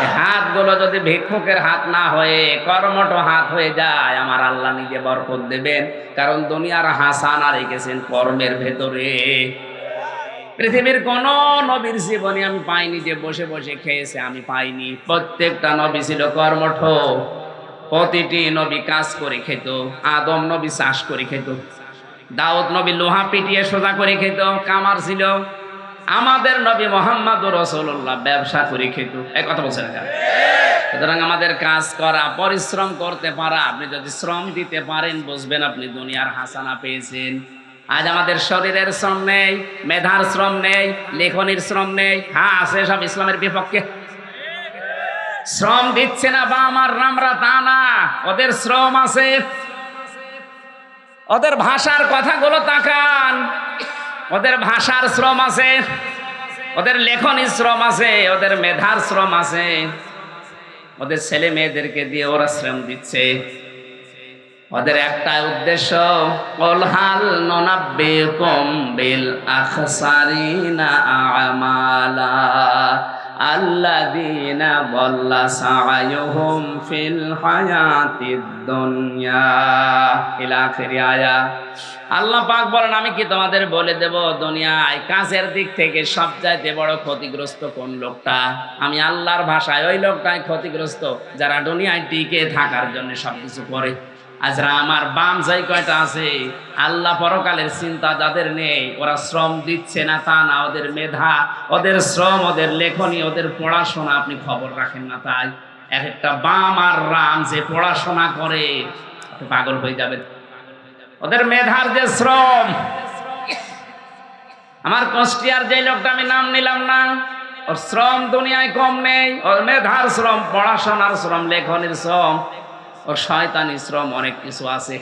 এই হাতগুলো যদি ভিক্ষুকের হাত না হয়ে কর্মঠ হাত হয়ে যায়, আমার আল্লাহ নিজে বরকত দেবেন, কারণ দুনিয়ার হাসানা রেখেছেন কর্মের ভেতরে। পৃথিবীর কোন নবীর জীবনে আমি পাইনি যে বসে বসে খেয়েছে, আমি পাইনি। প্রত্যেকটা নবী ছিল কর্মঠ। প্রতিটি নবী কাজ করে খেত। আদম নবী চাষ করে খেত, দাউদ নবী লোহা পিটিয়ে সোজা করে খেত, কামার ছিল। আমাদের নবী মুহাম্মদুর রাসূলুল্লাহ ব্যবসা করে খেত। এই কথা বলছেন না? সুতরাং আমাদের কাজ করা, পরিশ্রম করতে পারা, আপনি যদি শ্রম দিতে পারেন বুঝবেন আপনি দুনিয়ার হাসানা পেয়েছেন। আজ আমাদের শরীরের শ্রম নেই, মেধার শ্রম নেই, লেখনির শ্রম নেই। হ্যাঁ আছে, সব ইসলামের বিপক্ষে। শ্রম দিচ্ছে না বা আমার রামরা, তা না, ওদের শ্রম আছে। ওদের ভাষার কথাগুলো তাকান, ওদের ভাষার শ্রম আছে, ওদের লেখনির শ্রম আছে, ওদের মেধার শ্রম আছে, ওদের ছেলে মেয়েদেরকে দিয়ে ওরা শ্রম দিচ্ছে। ওদের একটা উদ্দেশ্য, কুল হাল নুনাব্বিকুম বিল আখসারিনা আমালা আল্লাযীনা দাল্লা সা'য়ুহুম ফিল হায়াতিদ দুনিয়া ইলা আখিরি আয়া। আল্লাহ পাক বলেন, আমি কি তোমাদের বলে দেব দুনিয়ায় কাজের দিক থেকে সবচাইতে বড় ক্ষতিগ্রস্ত কোন লোকটা? আমি আল্লাহর ভাষায় ওই লোকটাই ক্ষতিগ্রস্ত যারা দুনিয়ায় টিকে থাকার জন্য সবকিছু করে। আজরা আমার বাম যাই কয়টা আছে, আল্লাহ পরকালের চিন্তা যাদের নেই, ওরা শ্রম দিচ্ছে না তা না, ওদের মেধা, ওদের শ্রম, ওদের লেখনী, ওদের পড়াশোনা আপনি খবর রাখেন না। তাই এক একটা বাম আর রাম যে পড়াশোনা করে আপনি পাগল হয়ে যাবেন। ওদের মেধার যে শ্রম, আমার কুষ্টিয়ার যে লোকটা আমি নাম নিলাম না, ওর শ্রম দুনিয়ায় কম নেই। ওর মেধার শ্রম, পড়াশোনার শ্রম, লেখনের শ্রম, ওর শয়তানি শ্রম, অনেক কিছু আছে,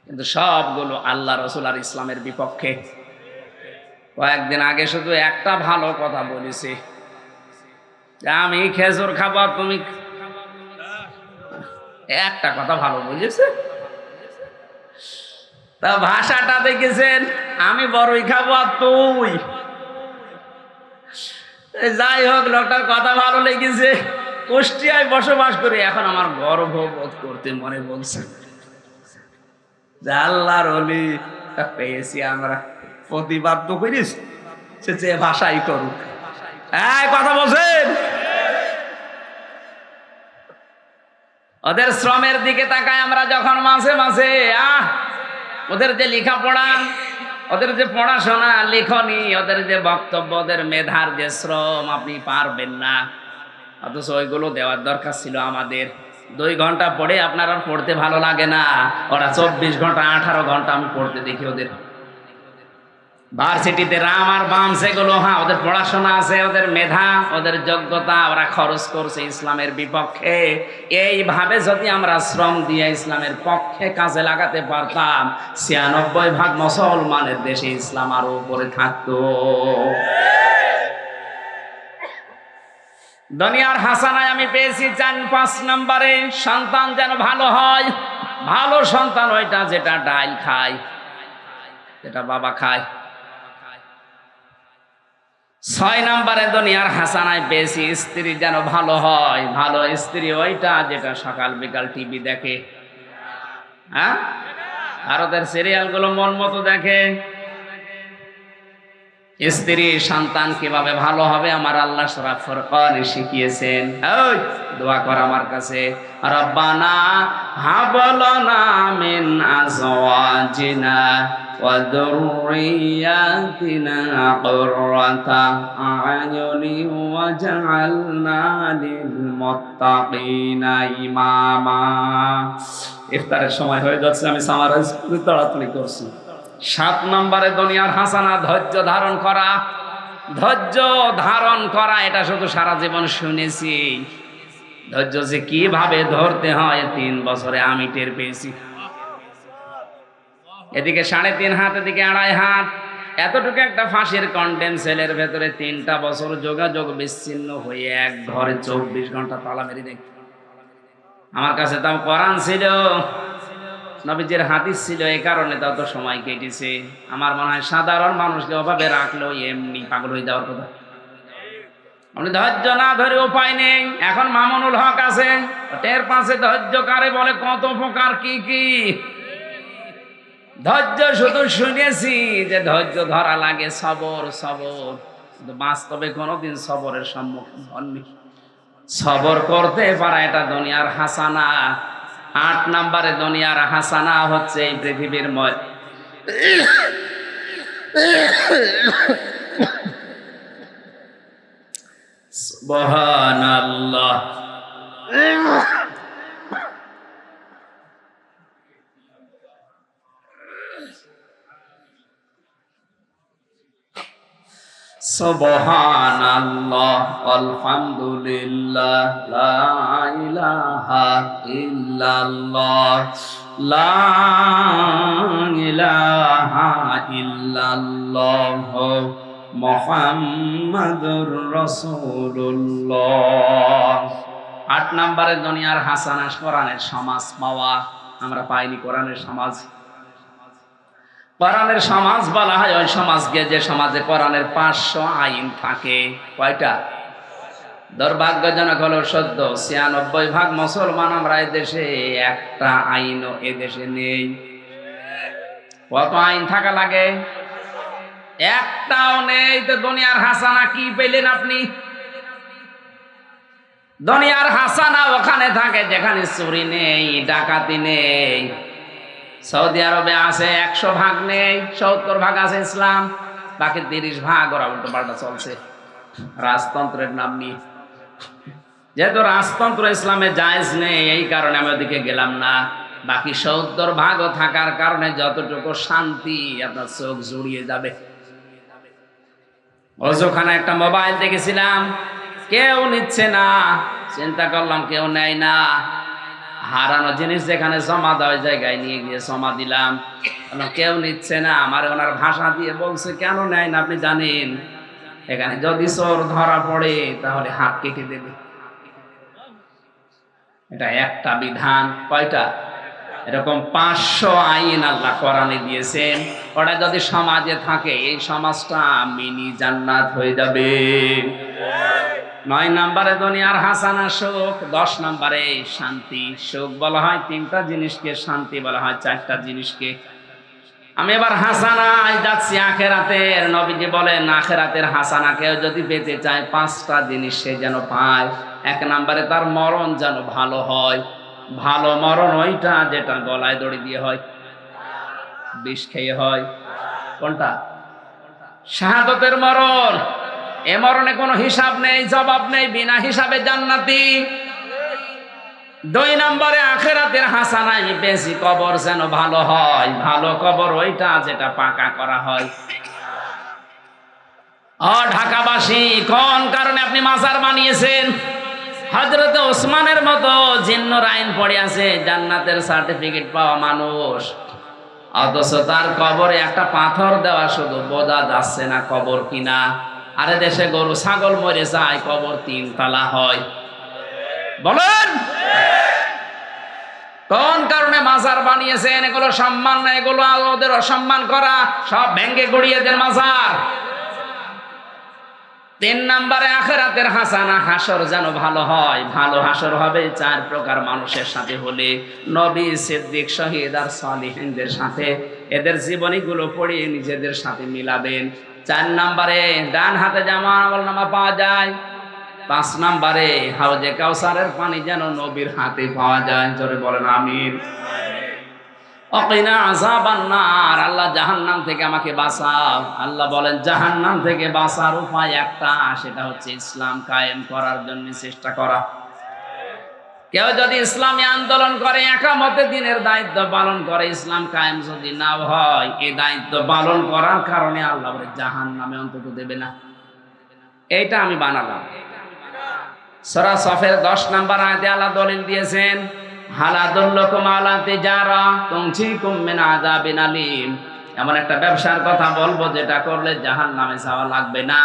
কিন্তু সবগুলো আল্লাহ রসুল আর ইসলামের বিপক্ষে। কয়েকদিন আগে শুধু একটা ভালো কথা বলেছি, আমি খেজুর খাবো, তুমি একটা কথা ভালো বলেছে। তা ভাষাটা দেখেছেন, আমি বড়ই খাবো আর তুই। যাই হোক, লোকটার কথা ভালো লেগেছে। কুষ্টিয়ায় বসবাস করি, এখন আমার গর্ববোধ করতে মনে বলছে যে আল্লাহর ওলি পেয়েছি আমরা। প্রতিবাদ তো করিস, সে যে ভাষাই করুক। এই কথা বলছেন। ওদের শ্রমের দিকে তাকায় আমরা যখন মাঝে মাঝে, ওদের যে লেখাপড়া, ওদের যে পড়াশোনা, লেখনী, ওদের যে বক্তব্য, ওদের মেধার যে শ্রম, আপনি পারবেন না। অথচ ওইগুলো দেওয়ার দরকার ছিল আমাদের। 2 ঘন্টা পড়ে আপনার আর পড়তে ভালো লাগে না, ওরা 24 ঘন্টা 18 ঘন্টা আমি পড়তে দেখি ওদের। ভার্সিটিতে রাম আর বাম সেগুলো, হ্যাঁ ওদের পড়াশোনা আছে, ওদের মেধা, ওদের যোগ্যতা, ওরা খরচ করছে ইসলামের বিপক্ষে। এইভাবে যদি আমরা শ্রম দিয়ে ইসলামের পক্ষে কাজে লাগাতে পারতাম, 96% মুসলমানের দেশে ইসলাম আরো উপরে থাকতো। দুনিয়ার হাসানায় আমি পেয়েছি 4-5 নম্বরে, সন্তান যেন ভালো হয়। ভালো সন্তান ওইটা যেটা ডাল খায়, যেটা বাবা খায়। 6 নম্বরে দুনিয়ার হাসানায় পেয়েছি স্ত্রী যেন ভালো হয়। ভালো স্ত্রী ওইটা যেটা সকাল বিকাল টিভি দেখে, হ্যাঁ, আর ওদের সিরিয়ালগুলো মন মতো দেখে। স্ত্রী সন্তান কিভাবে ভালো হবে আমার আল্লাহ সূরা ফুরকানে শিখিয়েছেন। ওই দোয়া কর আমার কাছে, রব্বানা হাব লানা মিন আজওয়াজিনা ওয়া যুররিয়াতিনা কুররাতা আ'য়ুনি ওয়াজআলনা লিল মুত্তাকিনা ইমামা। ইফতারের সময় হয়ে যাচ্ছে, আমি সামারাইজ করে তাড়াতাড়ি করছি। 7 নম্বরে দুনিয়ার হাসানা ধৈর্য ধারণ করা। ধৈর্য ধারণ করা, এটা শুধু সারা জীবন শুনেছি। ধৈর্য যে কিভাবে ধরতে হয় 3 বছরে আমি টের পেয়েছি। এদিকে 3.5 হাত, এদিকে 2.5 হাত, এতটুকু একটা ফাঁসির কন্টেম সেলের ভেতরে 3টা বছর যোগাযোগ বিচ্ছিন্ন হয়ে এক ঘরে 24 ঘন্টা তালা মেরে দেখি। আমার কাছে তাও কোরআন ছিল, নবীজির হাদিস ছিল, এই কারণে তত সময় কেটেছে। আমার মনে হয় সাধারণ মানুষকে ওভাবে রাখলেও এমনি পাগল হয়ে যাওয়ার কথা। আপনি ধৈর্য না ধরে উপায় নেই। এখন মামুনুল হক আছে, টের পাশে ধৈর্য কারে বলে, কত প্রকার কি কি। ধৈর্য শুধু শুনেছি যে ধৈর্য ধরা লাগে, সবর সবর, কিন্তু বাস্তবে কোনোদিন সবরের সম্মুখীন হননি। সবর করতে পারা এটা দুনিয়ার হাসানা। 8 নম্বরে দুনিয়ার হাসানা হচ্ছে এই পৃথিবীর সুবহানাল্লাহ। সুবহানাল্লাহ আলহামদুলিল্লাহ লা ইলাহা ইল্লাল্লাহ লা ইলাহা ইল্লাল্লাহ মুহাম্মাদুর রাসূলুল্লাহ। 8 নম্বরে দুনিয়ার হাসানা কোরআনের সমাজ পাওয়া। আমরা পাইনি কোরআনের সমাজ। কোরআনের সমাজ বলা হয় ওই সমাজকে যে সমাজে কোরআনের 500 আইন থাকে। কয়টা? দুর্ভাগ্যজনক হলো সত্য 96% মুসলমান আমরা এই দেশে একটা আইনও এ দেশে নেই। কত আইন থাকা লাগে? একটাও নেই। তো দুনিয়ার হাসানা কি পেলেন আপনি? দুনিয়ার হাসানা ওখানে থাকে যেখানে চুরি নেই, ডাকাতি নেই। সৌদি আরবে আছে 100 ভাগ নেই, 70 ভাগ আছে ইসলাম, বাকি 30 ভাগ ওরা উল্টো পাল্টা চলছে রাজতন্ত্রের নাম নিয়ে। যেহেতু রাজতন্ত্র ইসলামে জায়েজ নেই, এই কারণে আমি ওদিকে গেলাম না। বাকি 70 ভাগও থাকার কারণে যতটুকু শান্তি আপনার চোখ জুড়িয়ে যাবে। ওখানে একটা মোবাইল দেখেছিলাম, কেউ নিচ্ছে না। চিন্তা করলাম কেউ নেয় না। হারানো জিনিস যেখানে জমা দেওয়া জায়গায় নিয়ে গিয়ে জমা দিলাম, কেউ নিচ্ছে না। আমার ওনার ভাষা দিয়ে বলছে কেন নেয় না আপনি জানেন? এখানে যদি চোর ধরা পড়ে তাহলে হাত কেটে দেবে। এটা একটা বিধান। কয়টা? এরকম 500 আইন আল্লাহ কোরআনে দিয়েছেন। ওটা যদি সমাজে থাকে এই সমাজটা মিনি জান্নাত হয়ে যাবে। 9 নম্বরে দুনিয়ার হাসানা সুখ। 10 নম্বরে শান্তি। সুখ বলা হয় 3টা জিনিসকে, শান্তি বলা হয় 4টা জিনিসকে। আমি এবার হাসানায় যাচ্ছি আখেরাতের। নবীজি বলেন আখেরাতের হাসানা কেউ যদি পেতে চায় 5টা জিনিস সে যেন পায়। 1 নম্বরে তার মরণ যেন ভালো হয়। ভালো মরণ ওইটা যেটা গলায় দড়ি দিয়ে হয়, বিষ খেয়ে হয়। কোনটা? শাহাদাতের মরণ। এ মরণে কোনো হিসাব নেই, জবাব নেই, বিনা হিসাবে জান্নাতি। 2 নম্বরে আখেরাতের হাসানায় বেশি কবর যেন ভালো হয়। ভালো কবর ওইটা যেটা পাকা করা হয়। ঢাকাবাসী, কোন কারণে আপনি মাজার বানিয়েছেন? হযরত ওসমানের মতো জিন্নর আইন পড়ে আছে জান্নাতের সার্টিফিকেট পাওয়া মানুষ, অথচ তার কবরে একটা পাথর দেওয়া শুধু বোঝা যাচ্ছে না কবর কিনা। আরে দেশে গরু ছাগল মরে যায়, কবর 3 তলা হয়। বলেন কোন কারণে মাজার বানিয়েছেন? এগুলো সম্মান না, এগুলো ওদের অসম্মান করা। সব ভেঙ্গে গড়িয়ে দেন মাজার। 3 নম্বরে আখেরাতের হাসানা, হাসর যেন ভালো হয়। ভালো হাসর হবে 4 প্রকার মানুষের সাথে হলে। নবী, সিদ্দিক, শহীদ আর সালিহিনদের সাথে। এদের জীবনীগুলো পড়ে নিজেদের সাথে মিলাবেন। 4 নম্বরে ডান হাতে যেমন আমলনামা পাওয়া যায়। 5 নম্বরে হাউজে কাউসারের পানি যেন নবীর হাতে পাওয়া যায়। জোরে বলেন আমিন। অকিনা আযাবান নার, আল্লাহ জাহান্নাম থেকে আমাকে বাঁচাও। আল্লাহ বলেন জাহান্নাম থেকে বাঁচার উপায় একটা, সেটা হচ্ছে ইসলাম কায়েম করার জন্য চেষ্টা করা। কেউ যদি ইসলামী আন্দোলন করে, একামতে দিনের দায়িত্ব পালন করে, ইসলাম কায়েম যদি না হয়, এই দায়িত্ব পালন করার কারণে আল্লাহ বলে জাহান্নামে অন্তত দেবে না। এইটা আমি বানালাম। সূরা সফের 10 নম্বর আয়াতে আল্লাহ দলিল দিয়েছেন, হালাদুল্লাকুম আলা তিজারা তুনজিকুম মিন আযাবিন আলীম। এমন একটা ব্যবসার কথা বলবো যেটা করলে জাহান্নামে যাওয়া লাগবে না।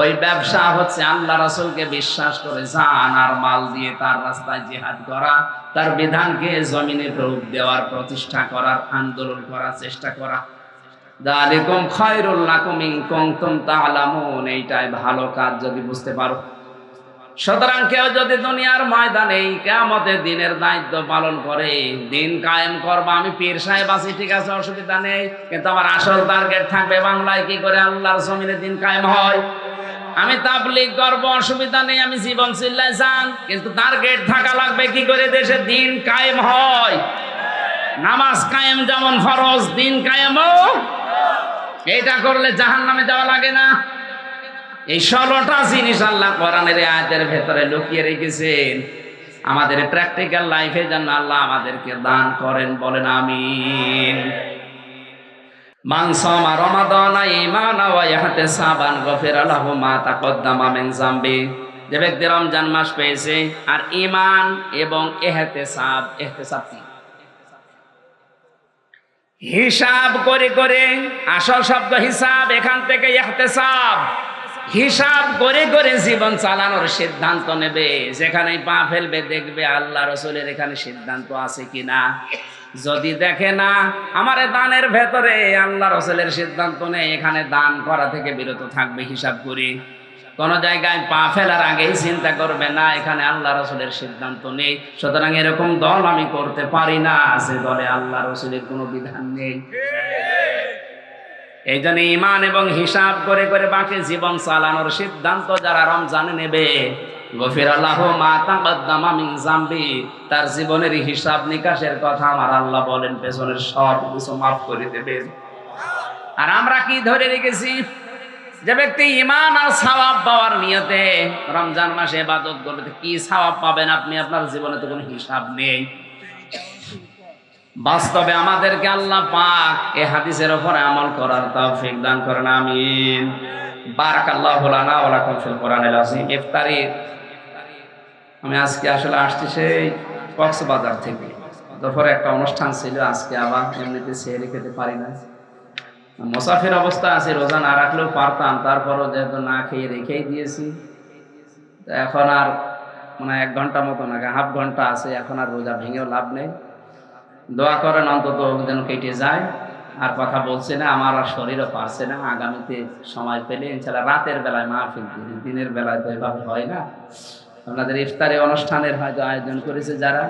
ওই ব্যবসা হচ্ছে আল্লাহ রাসূলকে বিশ্বাস করে জান আর মাল দিয়ে তার রাস্তায় জিহাদ করা, তার বিধানকে জমিনে প্রয়োগ দেওয়ার, প্রতিষ্ঠা করার, আন্দোলন করার চেষ্টা করা। যালিকুম খায়রুল লাকুম ইন কুনতুম তা'লামুন। এইটাই ভালো কাজ যদি বুঝতে পারো। সুতরাং কেউ যদি দুনিয়ার ময়দানে কিয়ামতের দিনের দায়িত্ব পালন করে, দিন কায়েম করবা, আমি পীর সাহেব আছি ঠিক আছে, অসুবিধা নেই, কিন্তু আমার আসল টার্গেট থাকবে বাংলায় কি করে আল্লাহর জমিনে দিন কায়েম হয়। আমি তাবলীগ করব, অসুবিধা নেই, আমি জীবন চিল্লায় যান, কিন্তু টার্গেট থাকা লাগবে কি করে দেশে দিন কায়েম হয়। নামাজ কায়েম যেমন ফরজ, দিন কায়েমও। এটা করলে জাহান্নামে যাওয়া লাগে না। এই 16টা জিনিস আল্লাহ কোরআনের আয়াতের ভেতরে লুকিয়ে রেখেছেন আমাদের প্র্যাকটিক্যাল লাইফে, যেন আল্লাহ আমাদেরকে দান করেন, বলেন আমিন। মান সামা রমাদানা ঈমানা ওয়া ইহতিসাবান গফিরা লাহু মা তাকদ্দামা মিন যামবি। যে ব্যক্তি রমজান মাস পেয়েছে আর ঈমান এবং ইহতিসাব, ইহতিসাব কি? হিসাব করে করে, আসল শব্দ হিসাব, এখান থেকে ইহতিসাব। হিসাব করে করে জীবন চালানোর সিদ্ধান্ত নেবে। যেখানে পা ফেলবে দেখবে আল্লাহ রাসূলের এখানে সিদ্ধান্ত আছে কিনা। যদি দেখে না আমার দানের ভেতরে আল্লাহ রাসূলের সিদ্ধান্ত নেই, এখানে দান করা থেকে বিরত থাকবে হিসাব করে। কোন জায়গায় পা ফেলার আগেই চিন্তা করবে না এখানে আল্লাহ রাসূলের সিদ্ধান্ত নেই, সুতরাং এরকম দল আমি করতে পারি না যে দলে আল্লাহ রাসূলের কোনো বিধান নেই। এই জন্য ঈমান এবং হিসাব করে করে বাকি জীবন চালানোর সিদ্ধান্ত যারা রমজানে নেবে, গফিরা লাহু মা তাকদ্দামা মিন যামবি, তার জীবনের হিসাব নিকাশের কথা আমার আল্লাহ বলেন পেছনের সব কিছু মাফ করে দেবেন। আর আমরা কি ধরে রেখেছি? যে ব্যক্তি ঈমান আর সওয়াব পাওয়ার নিয়তে রমজান মাসে ইবাদত করবে, কি সওয়াব পাবেন আপনি? আপনার জীবনে তো কোনো হিসাব নেই। বাস্তবে আমাদেরকে আল্লাহ পাক এই হাদিসের উপরে আমল করার তৌফিক দান করেন, আমিন। বারাকাল্লাহু লানা ওয়া লাকুম ফিল কোরআনিল আযীম। ইফতারি আমি আজকে আসলে আসছি সেই কক্সবাজার থেকে। দুপুরে একটা অনুষ্ঠান ছিল, আজকে আবার এমনিতে সেহরি খেতে পারি না, মুসাফির অবস্থা আছে, রোজা না রাখলেও পারতাম, তারপরও যেহেতু না খেয়ে রেখেই দিয়েছি, তো এখন আর মানে 1 ঘন্টা মতো না, হাফ ঘন্টা আছে, এখন আর রোজা ভেঙেও লাভ নেই। দোয়া করেন অন্তত যেন কেটে যায়। আর কথা বলছে না, আমার আর শরীরও পারছে না। আগামীতে সময় পেলে ইনশাআল্লাহ রাতের বেলায় মাহফিল দিন, দিনের বেলায় তো এভাবে হয় না। আপনাদের ইফতারি অনুষ্ঠানের হয়তো আয়োজন করেছে যারা,